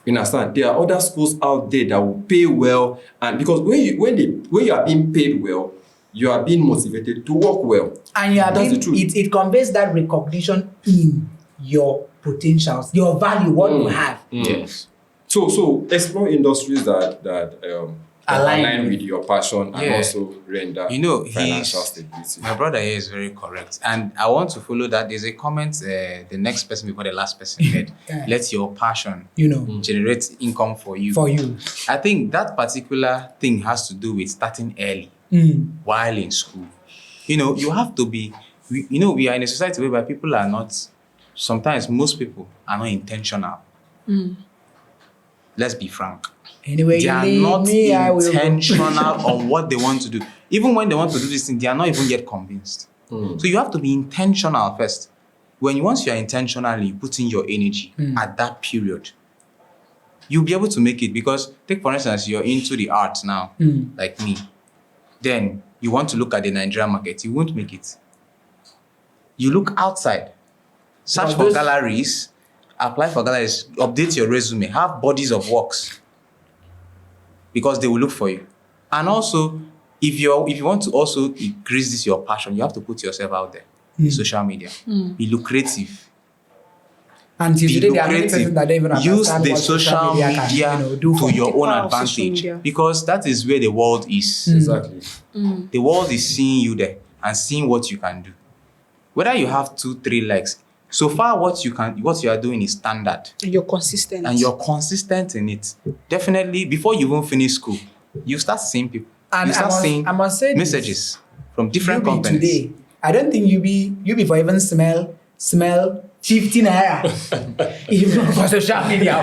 You understand? There are other schools out there that will pay well, and because when you are being paid well, you are being motivated to work well. And you are That's the truth. it conveys that recognition in your potentials, your value, what you have. Yes. So explore industries that align with your passion and Yeah. also render financial stability. My brother here is very correct. And I want to follow that. There's a comment, the next person before the last person made. Yeah. Let your passion generate income for you. For you. I think that particular thing has to do with starting early while in school. You have to be, we are in a society whereby people are not, sometimes most people are not intentional. Let's be frank. Anyway, They are not intentional on what they want to do. Even when they want to do this thing, they are not even yet convinced. So you have to be intentional first. Once you are intentional, you put in your energy at that period, you'll be able to make it. Because take for instance, you're into the arts now, like me. Then you want to look at the Nigerian market, you won't make it. You look outside, search for galleries, apply for galleries, update your resume, have bodies of works, because they will look for you. And also, if you want to also increase this your passion, you have to put yourself out there in social media. Be lucrative. And Be today there are many lucrative. persons that don't even Use understand the what social media do for to your own Power of social advantage, media. because that is where the world is. Exactly. The world is seeing you there and seeing what you can do. Whether you have 2-3 likes, so far what you are doing is standard, And you're consistent. and you're consistent in it. Definitely, before you even finish school, you start seeing people. And you start seeing I must say this. messages from different You be companies. today, I don't think you be for even smell 50 naira. Even for social media.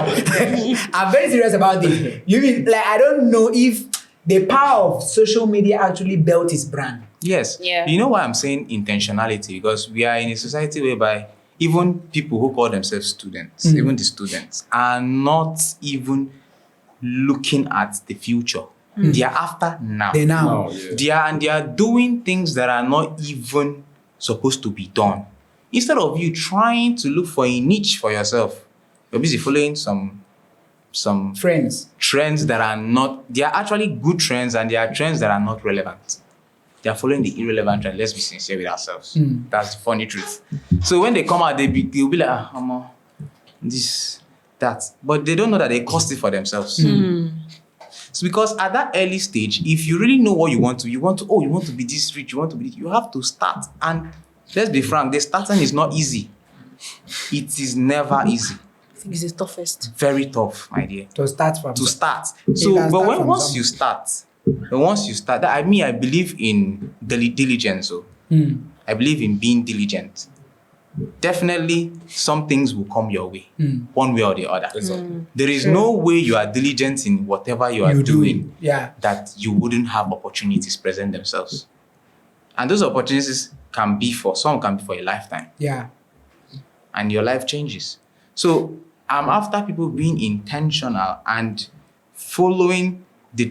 I'm very serious about this. You mean like I don't know if the power of social media actually built his brand. Yes. Yeah. You know why I'm saying intentionality? Because we are in a society whereby even people who call themselves students, even the students, are not even looking at the future. They are after now. They now. Now, yeah. They are doing things that are not even supposed to be done. Instead of you trying to look for a niche for yourself, you're busy following some Friends. trends that are not, they are actually good trends, and they are trends that are not relevant. They are following the irrelevant trend. Let's be sincere with ourselves. That's the funny truth. So when they come out, they'll be like, this, that. But they don't know that they cost it for themselves. It's because at that early stage, if you really know what you want to be this rich, you have to start. And let's be frank, the starting is not easy. It is never easy. I think it's the toughest. Very tough, my dear. To start from. To start. You So, can but start when from once somewhere. you start, I believe in diligence. So I believe in being diligent. Definitely, some things will come your way, one way or the other. Exactly. There is no way you are diligent in whatever you are doing Yeah. that you wouldn't have opportunities present themselves. And those opportunities can be for a lifetime, Yeah. and your life changes. So I'm after people being intentional and following the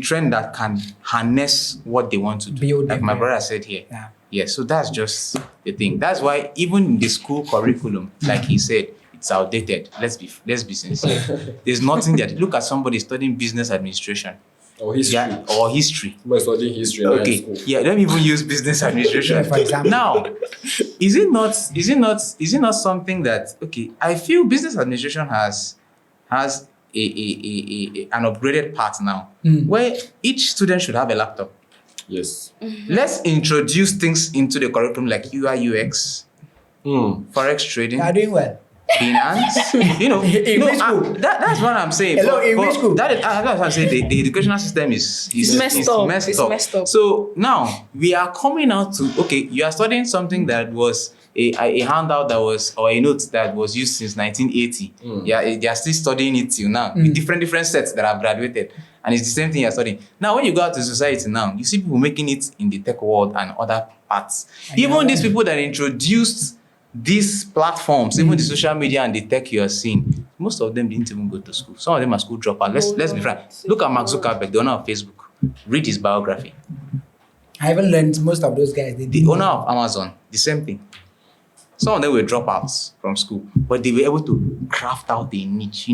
trend that can harness what they want to do. Build Like them, my yeah. brother said here. Yeah. Yeah, so that's just the thing. That's why even in the school curriculum, like he said, it's outdated. Let's be sincere. There's nothing that, look at somebody studying business administration. Or history. Yeah, or history. Somebody studying history in high Okay. school. Yeah, don't even use business administration. Yeah, for example. Now, is it not something that, okay, I feel business administration has an upgraded part now where each student should have a laptop. Yes. Let's introduce things into the curriculum like UI UX, forex trading, You are doing well. finance. In which school? That's what I'm saying. Hello, in which school? That's what I'm saying. The educational system is messed up. It's messed up. So now we are coming out to, okay, you are studying something that was a handout that was, or a note that was used since 1980. Yeah, they are still studying it till now with different sets that have graduated. And it's the same thing you're studying. Now, when you go out to society now, you see people making it in the tech world and other parts. Even these people that introduced these platforms, even the social media and the tech you are seeing, most of them didn't even go to school. Some of them are school dropouts. Let's be frank. Look at Mark Zuckerberg, the owner of Facebook. Read his biography. I haven't learned most of those guys. The owner of Amazon, the same thing. Some of them were dropouts from school, but they were able to craft out a niche,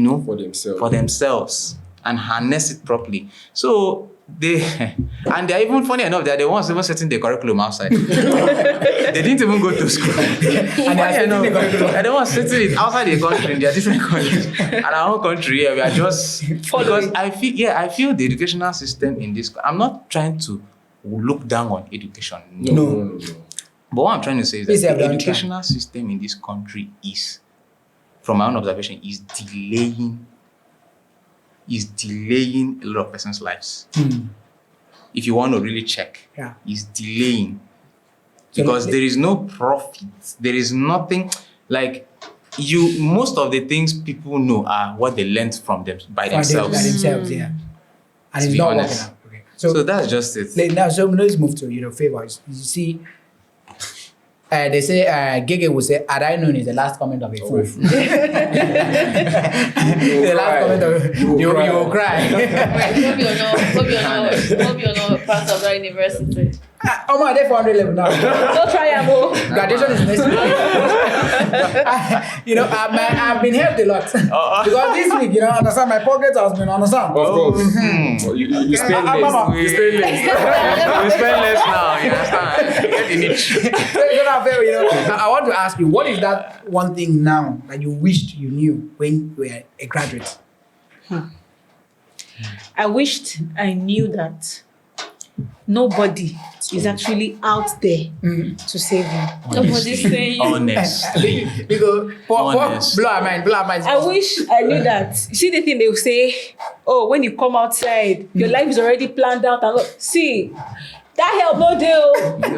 For themselves. and harness it properly. So they're even funny enough that they weren't even setting the curriculum outside. They didn't even go to school. And they are setting the curriculum. And they weren't setting it outside the country in their different countries. And our own country, we are just because I feel the educational system in this. I'm not trying to look down on education. No. But what I'm trying to say is Please, that the don't educational system in this country is, from my own observation, is delaying a lot of person's lives. If you want to really check, is delaying. Because there is no profit. There is nothing like most of the things people know are what they learned from them by themselves. By themselves, yeah. And To it's be not honest. working out. Okay. So that's just it. Now, so let's move to favors. You see, they say Gege will say, "Had I known" is the last comment of a fool. The last comment of you will cry. Hope you're not part of that university. Oh my, they're 400 level now. Don't try it, Graduation is next week. I've been helped a lot because this week, understand my pockets has been understand. Of course. You spend less. We spend less now, you understand? Get the niche. I want to ask you, what is that one thing now that you wished you knew when you were a graduate? I wished I knew that nobody is actually out there to save you. Nobody's saying you. Honest. Because Honest. blow our mind. I wish I knew that. See the thing they will say, oh, when you come outside, your life is already planned out. And see, that help no deal.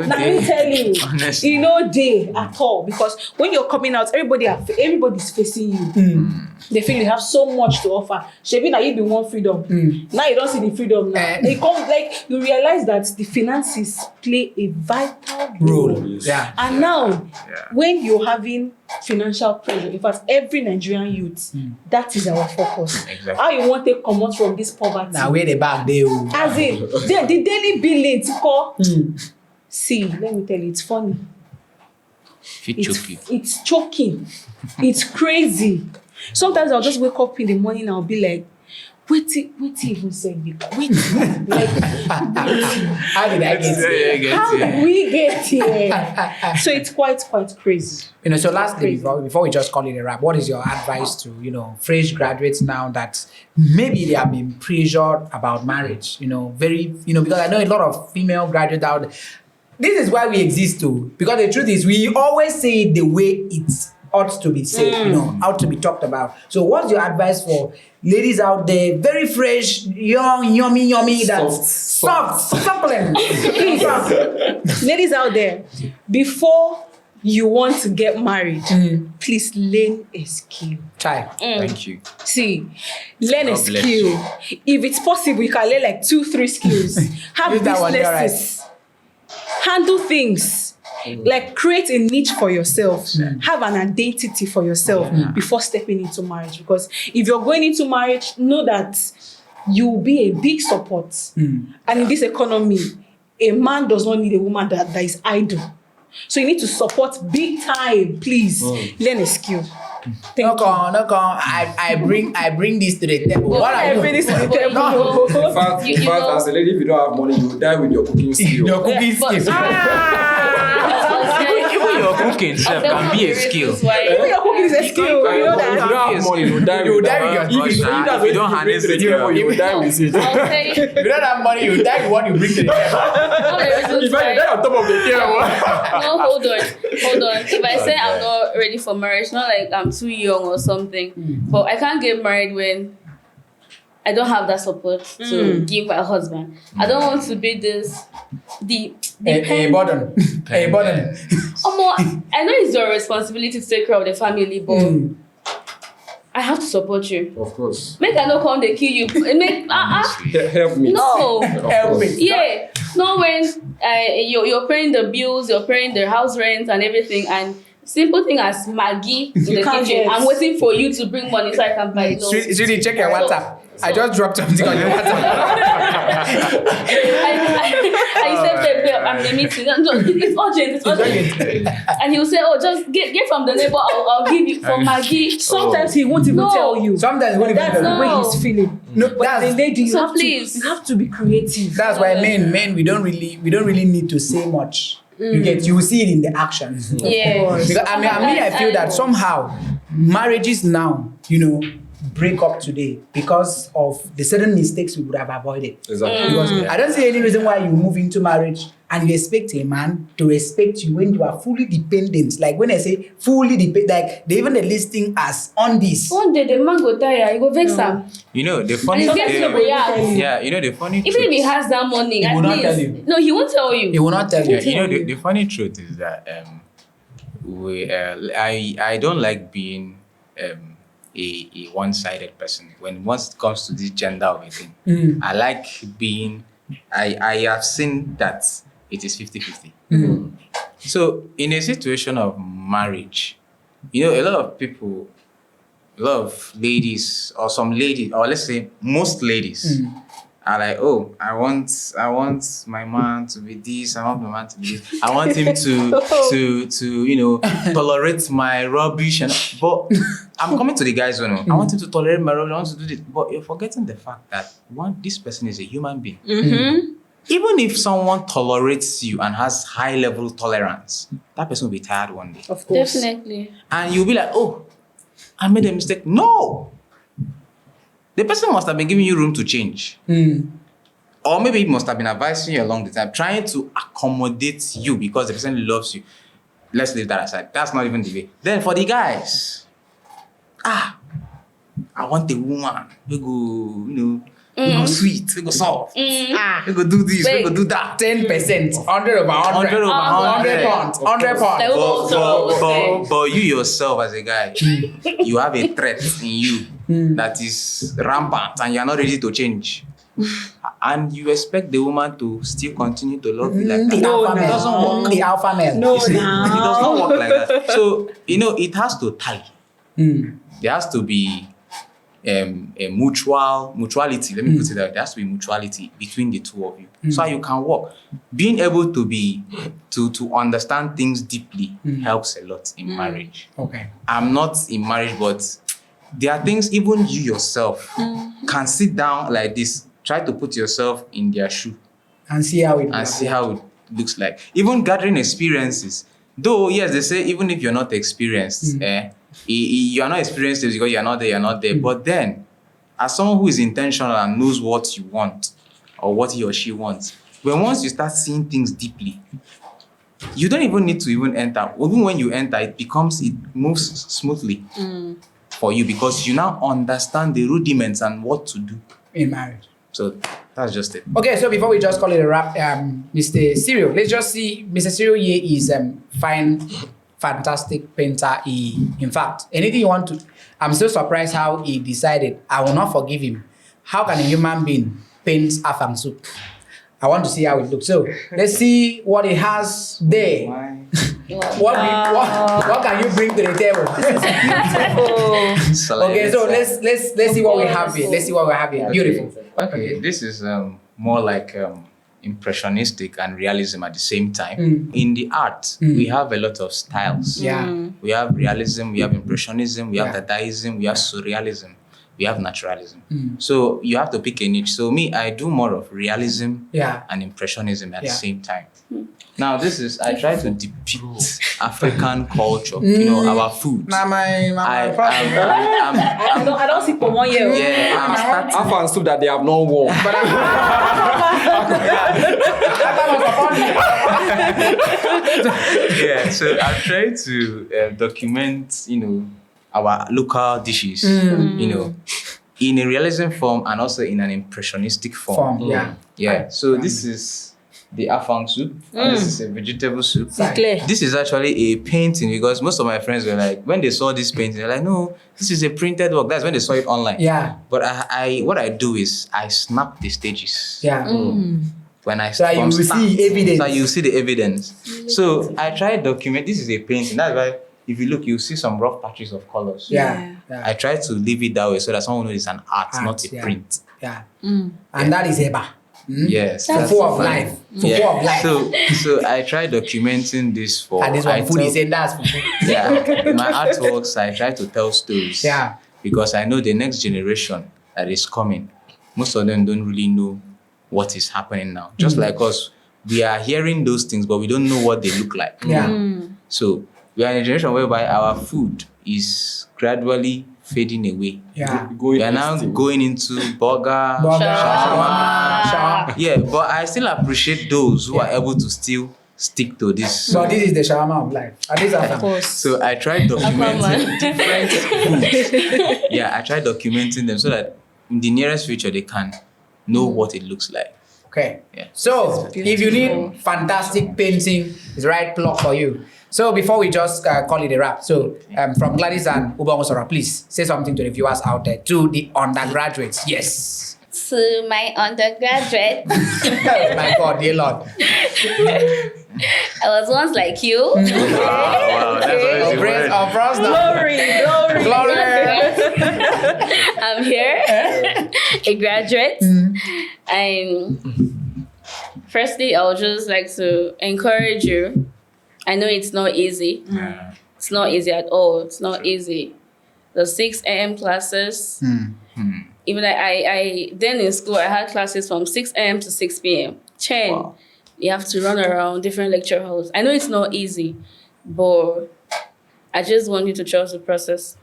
Let me tell you, Honestly. no day at all. Because when you're coming out, everybody's facing you. They feel you have so much to offer. Shebi na you be one freedom. Now you don't see the freedom now. They come like you realize that the finances play a vital role. Yeah. And now, when you're having financial pressure, in fact, every Nigerian youth, that is our focus. Exactly. How you want to come out from this poverty? Now where the bag they As in, the daily billing to call. See, let me tell you, it's funny. It's choking. It's crazy. Sometimes I'll just wake up in the morning and I'll be like, wait even say you wait. Like, how did I get here? how did we get here? So it's quite crazy. So lastly, before we just call it a wrap, what is your advice to, fresh graduates now that maybe they have been pressured about marriage, because I know a lot of female graduates out. This is why we exist too, because the truth is we always say it the way it's ought to be said, ought to be talked about. So what's your advice for ladies out there, very fresh, young, yummy, that's soft, succulent? Ladies out there, before you want to get married, please learn a skill. Thank you. See, learn a God bless skill. you. If it's possible, you can learn like 2-3 skills. Have Use that one, you're right. businesses. Handle things. Like create a niche for yourself. Have an identity for yourself before stepping into marriage. Because if you're going into marriage, know that you will be a big support. And in this economy, a man does not need a woman that is idle. So you need to support big time. Please learn a skill. No con. I bring this to the table. What I bring this to the table. No. In fact, as a lady, if you don't have money, you will die with your cooking skill. Your cooking skills. Even your cooking self can be a skill. Even your cooking is a skill. You know If you that. don't have money, you will die with that. If you don't harness it, you will die with it. I'll say, If you don't have money, you die with what you bring to the table. If I die on top of the table. no, hold on. If I say I'm not ready for marriage, not like I'm too young or something, but I can't get married when I don't have that support to give my husband. I don't want to be A burden. A burden. I know it's your responsibility to take care of the family, but I have to support you. Of course. Make I not come they kill you. Help me. No. Help me. Yeah. Not when you're paying the bills, you're paying the house rent and everything, and simple thing as Maggie in the can't kitchen. get. I'm waiting for you to bring money so I can buy it. No. Sweetie, check your WhatsApp. I just dropped something on your WhatsApp. I said, babe, I'm in the meeting. No, it's urgent. And he'll say, oh, just get from the neighbor. I'll give you for Maggie. Sometimes he won't even tell you. Sometimes when That's even the way he's feeling. No, But the that's lady, you have to be creative. that's why men we don't really need to say much. You will see it in the actions. Yeah. Because I feel that somehow marriages now, break up today because of the certain mistakes we would have avoided. Exactly. Because I don't see any reason why you move into marriage and you expect a man to respect you when you are fully dependent. Like when I say fully dependent, like they even the listing as on this. One day the man go tire, he go vex am. The funny And he's getting react. the funny Even truth. if he has that money, He will not tell you. No, he won't tell you. He will not tell you. The funny truth is that I don't like being a one-sided person when once it comes to this gender of a thing. I like being I have seen that it is 50-50. So in a situation of marriage, a lot of people, a lot of ladies or some ladies, or let's say most ladies are like, oh, I want my man to be this, I want my man to be this, I want him to tolerate my rubbish, but I'm coming to the guys, I want him to tolerate my rubbish, I want to do this, but you're forgetting the fact that this person is a human being. Even if someone tolerates you and has high level tolerance, that person will be tired one day. Of course. Definitely. And you'll be like, oh, I made a mistake. No! The person must have been giving you room to change. or maybe he must have been advising you along the time, trying to accommodate you because the person loves you. Let's leave that aside. That's not even the way. Then for the guys, I want a woman. We go, we go sweet, we go soft. We go do this, we go do that. 10%, 100 over 100. 100 over 100 pounds, 100 pounds. But you yourself as a guy, you have a threat in you that is rampant and you're not ready to change. And you expect the woman to still continue to love you like that. The alpha It male. doesn't work. The alpha male. No, It does not work like that. So, it has to tally. There has to be a mutuality. Let me put it that way. There has to be mutuality between the two of you. So you can work. Being able to understand things deeply helps a lot in marriage. Okay. I'm not in marriage, but there are things even you yourself can sit down like this, try to put yourself in their shoe And see how it and see how it looks like. Even gathering experiences. Though, yes, they say even if you're not experienced, you're not experienced because you're not there. But then, as someone who is intentional and knows what you want or what he or she wants, once you start seeing things deeply, you don't even need to even enter. Even when you enter, it moves smoothly for you because you now understand the rudiments and what to do. in marriage. So that's just it. Okay, so before we just call it a wrap, Mr. Cyril, let's just see. Mr. Cyril here is fantastic painter. In fact, anything you want to. I'm so surprised how he decided. I will not forgive him. How can a human being paint afang soup? I want to see how it looks. So let's see what he has there. What can you bring to the table? Okay, so let's see what we have here. Let's see what we have here. Beautiful. Okay, this is more like impressionistic and realism at the same time. In the art, we have a lot of styles. Yeah. We have realism, we have impressionism, we have Yeah. Dadaism, we have surrealism, we have naturalism. So you have to pick a niche. So me, I do more of realism Yeah. and impressionism at Yeah. the same time. Now I try to depict African culture, our food. My problem. I don't see for 1 year. Yeah, I'm starting. Alpha and soup that they have not worn. Yeah, so I've tried to document, our local dishes, in a realism form and also in an impressionistic form. Yeah. Yeah, so this is the afang soup. And this is a vegetable soup. It's clear. This is actually a painting because most of my friends were like, when they saw this painting, they're like, no, this is a printed work. That's when they saw it online. Yeah. But what I do is I snap the stages. Yeah. When I So you will see evidence. So you see the evidence. So I try to document. This is a painting. That's why if you look, you see some rough patches of colors. Yeah. I try to leave it that way so that someone knows it's an art, not a yeah. print. Yeah. And that is Eba. Yes. Full of life. Full of life. So I try documenting this for. And this one food is saying that's food. Yeah. In my artworks, I try to tell stories. Yeah. Because I know the next generation that is coming, most of them don't really know what is happening now. Just like us, we are hearing those things, but we don't know what they look like. Yeah. So we are in a generation whereby our food is gradually fading away. Yeah. We are now going into burger, shawarma. Yeah, but I still appreciate those who are able to still stick to this. So this is the shawarma of life. And this Of course. So I tried documenting different foods. Yeah, I tried documenting them so that in the nearest future they can know what it looks like. Okay. Yeah. So if you need fantastic painting, it's the right plug for you. So before we just call it a wrap, so from Gladys and Ubangosora, please say something to the viewers out there, to the undergraduates. Yes. To my undergraduate, Oh my God, dear Lord. I was once like you. Wow, that's always the word. Of us now. Glory. I'm here, a graduate. And firstly, I would just like to encourage you. I know it's not easy. Yeah. It's not easy at all. It's not easy. The 6 a.m. classes. Even I then in school, I had classes from 6 a.m. to 6 p.m. Wow. You have to run around different lecture halls. I know it's not easy, but I just want you to trust the process.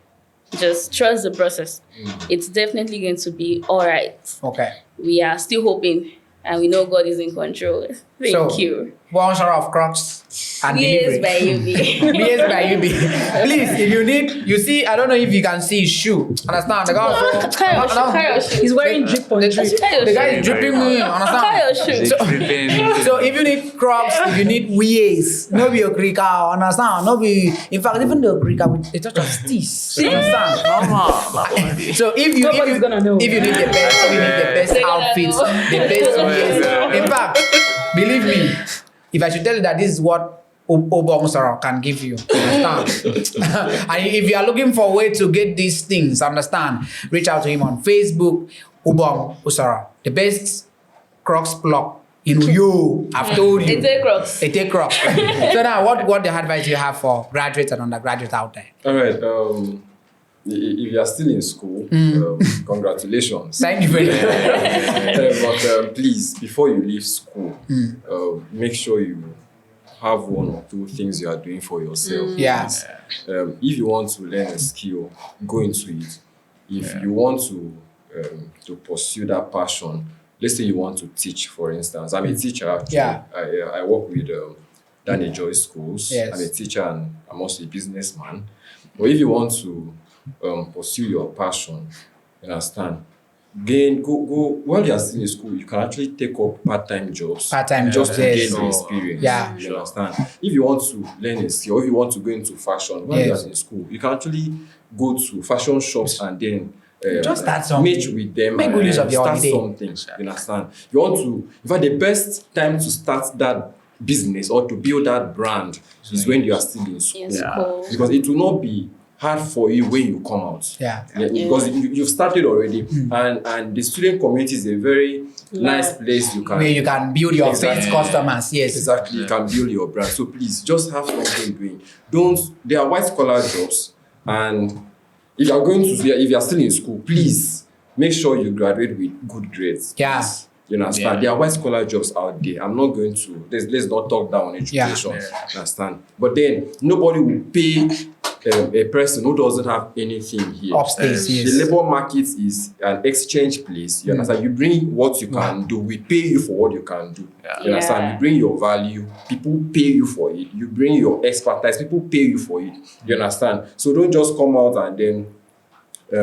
Just trust the process. It's definitely going to be all right. Okay. We are still hoping. and we know God is in control. Thank you. One share of Crocs and Years delivery. by UB. Years by UB. Please, if you need, you see, I don't know if you can see his shoe. Understand? The guy, Carry your shoe. He's wearing drip on drip. the guy is dripping me. Carry your Understand? shoe. So if you need Crocs, if you need wears, no be a krika, understand? No be, in fact, even the krika with a touch of steez. Understand? So Nobody's gonna know. if you need the best, if you need the best They're gonna outfits, know. the best wears. In fact, believe me, if I should tell you that this is what Obong Usara can give you, understand? And if you are looking for a way to get these things, understand, reach out to him on Facebook, Obong Usara, the best Crocs plug in Uyo. I've told you. It's a Crocs. They take Crocs. So now, what the advice do you have for graduates and undergraduates out there? All right. If you are still in school, congratulations. Thank you very much. But please, before you leave school, make sure you have one or two things you are doing for yourself. Yeah. If you want to learn a skill, go into it. If you want to pursue that passion, let's say you want to teach, for instance. I'm a teacher, actually. Yeah. I work with Danny Joy Schools. Yes. I'm a teacher and I'm also a businessman. But if you want to pursue your passion, you understand, go while you are still in school, you can actually take up part-time jobs. Part-time just jobs, to yes. gain experience. Yeah. You understand? If you want to learn a skill, or if you want to go into fashion while you Yes. are in school, you can actually go to fashion shops and then Just start something. match with them. Make good use of your start holiday. something. You understand? You want to, in fact, the best time to start that business or to build that brand is when you are still in school. In school. Because it will not be hard for you when you come out. Yeah. Because you've started already, and the student community is a very nice place you can Where you can build your Exactly. first customers. Yes. exactly you can build your brand. So please just have something doing. There are white collar jobs, and if you are still in school, please make sure you graduate with good grades. Yeah. Please. You understand? Yeah. There are white collar jobs out there. I'm not going to let's not talk down on education. Yeah. You understand? But then nobody will pay a person who doesn't have anything here. Upstairs, yes. The labor market is an exchange place. You understand? You bring what you can do. We pay you for what you can do. Yeah. You understand? Yeah. You bring your value. People pay you for it. You bring your expertise. People pay you for it. You understand? So don't just come out and then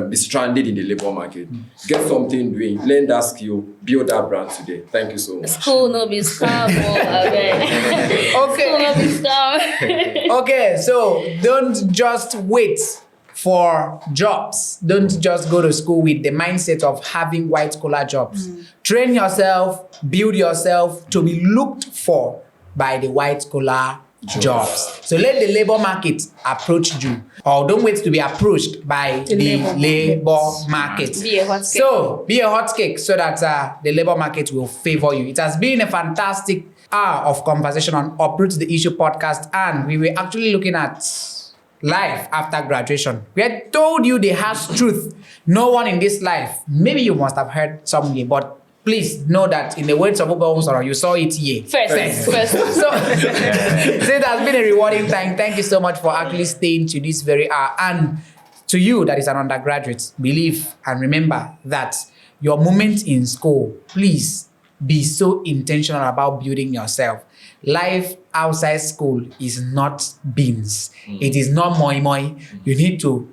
be stranded in the labor market. Get something doing. Learn that skill. Build that brand today. Thank you so much. School no be scam. School Okay. no be scam. Okay, so don't just wait for jobs. Don't just go to school with the mindset of having white collar jobs. Train yourself, build yourself to be looked for by the white collar jobs. So let the labor market approach you, or don't wait to be approached by the labor market. Be a hot cake. So be a hot cake so that the labor market will favor you. It has been a fantastic hour of conversation on Uproot the Issue podcast, and we were actually looking at life after graduation. We had told you the harsh truth. No one in this life, maybe you must have heard somewhere, but please know that in the words of Obong, you saw it here. First. So it has been a rewarding time. Thank you so much for actually staying to this very hour. And to you that is an undergraduate, believe and remember that your moment in school, please be so intentional about building yourself. Life outside school is not beans. It is not moi moi. You need to,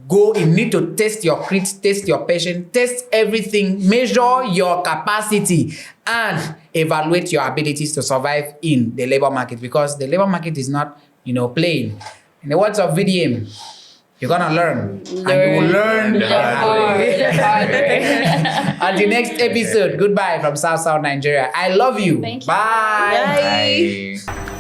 go, you need to test your crit, test your patience, test everything, measure your capacity, and evaluate your abilities to survive in the labor market, because the labor market is not, plain. In the words of VDM, you're gonna learn. And you will learn the hard way. Until next episode, goodbye from South Nigeria. I love you. Thank you. Bye. Bye. Bye.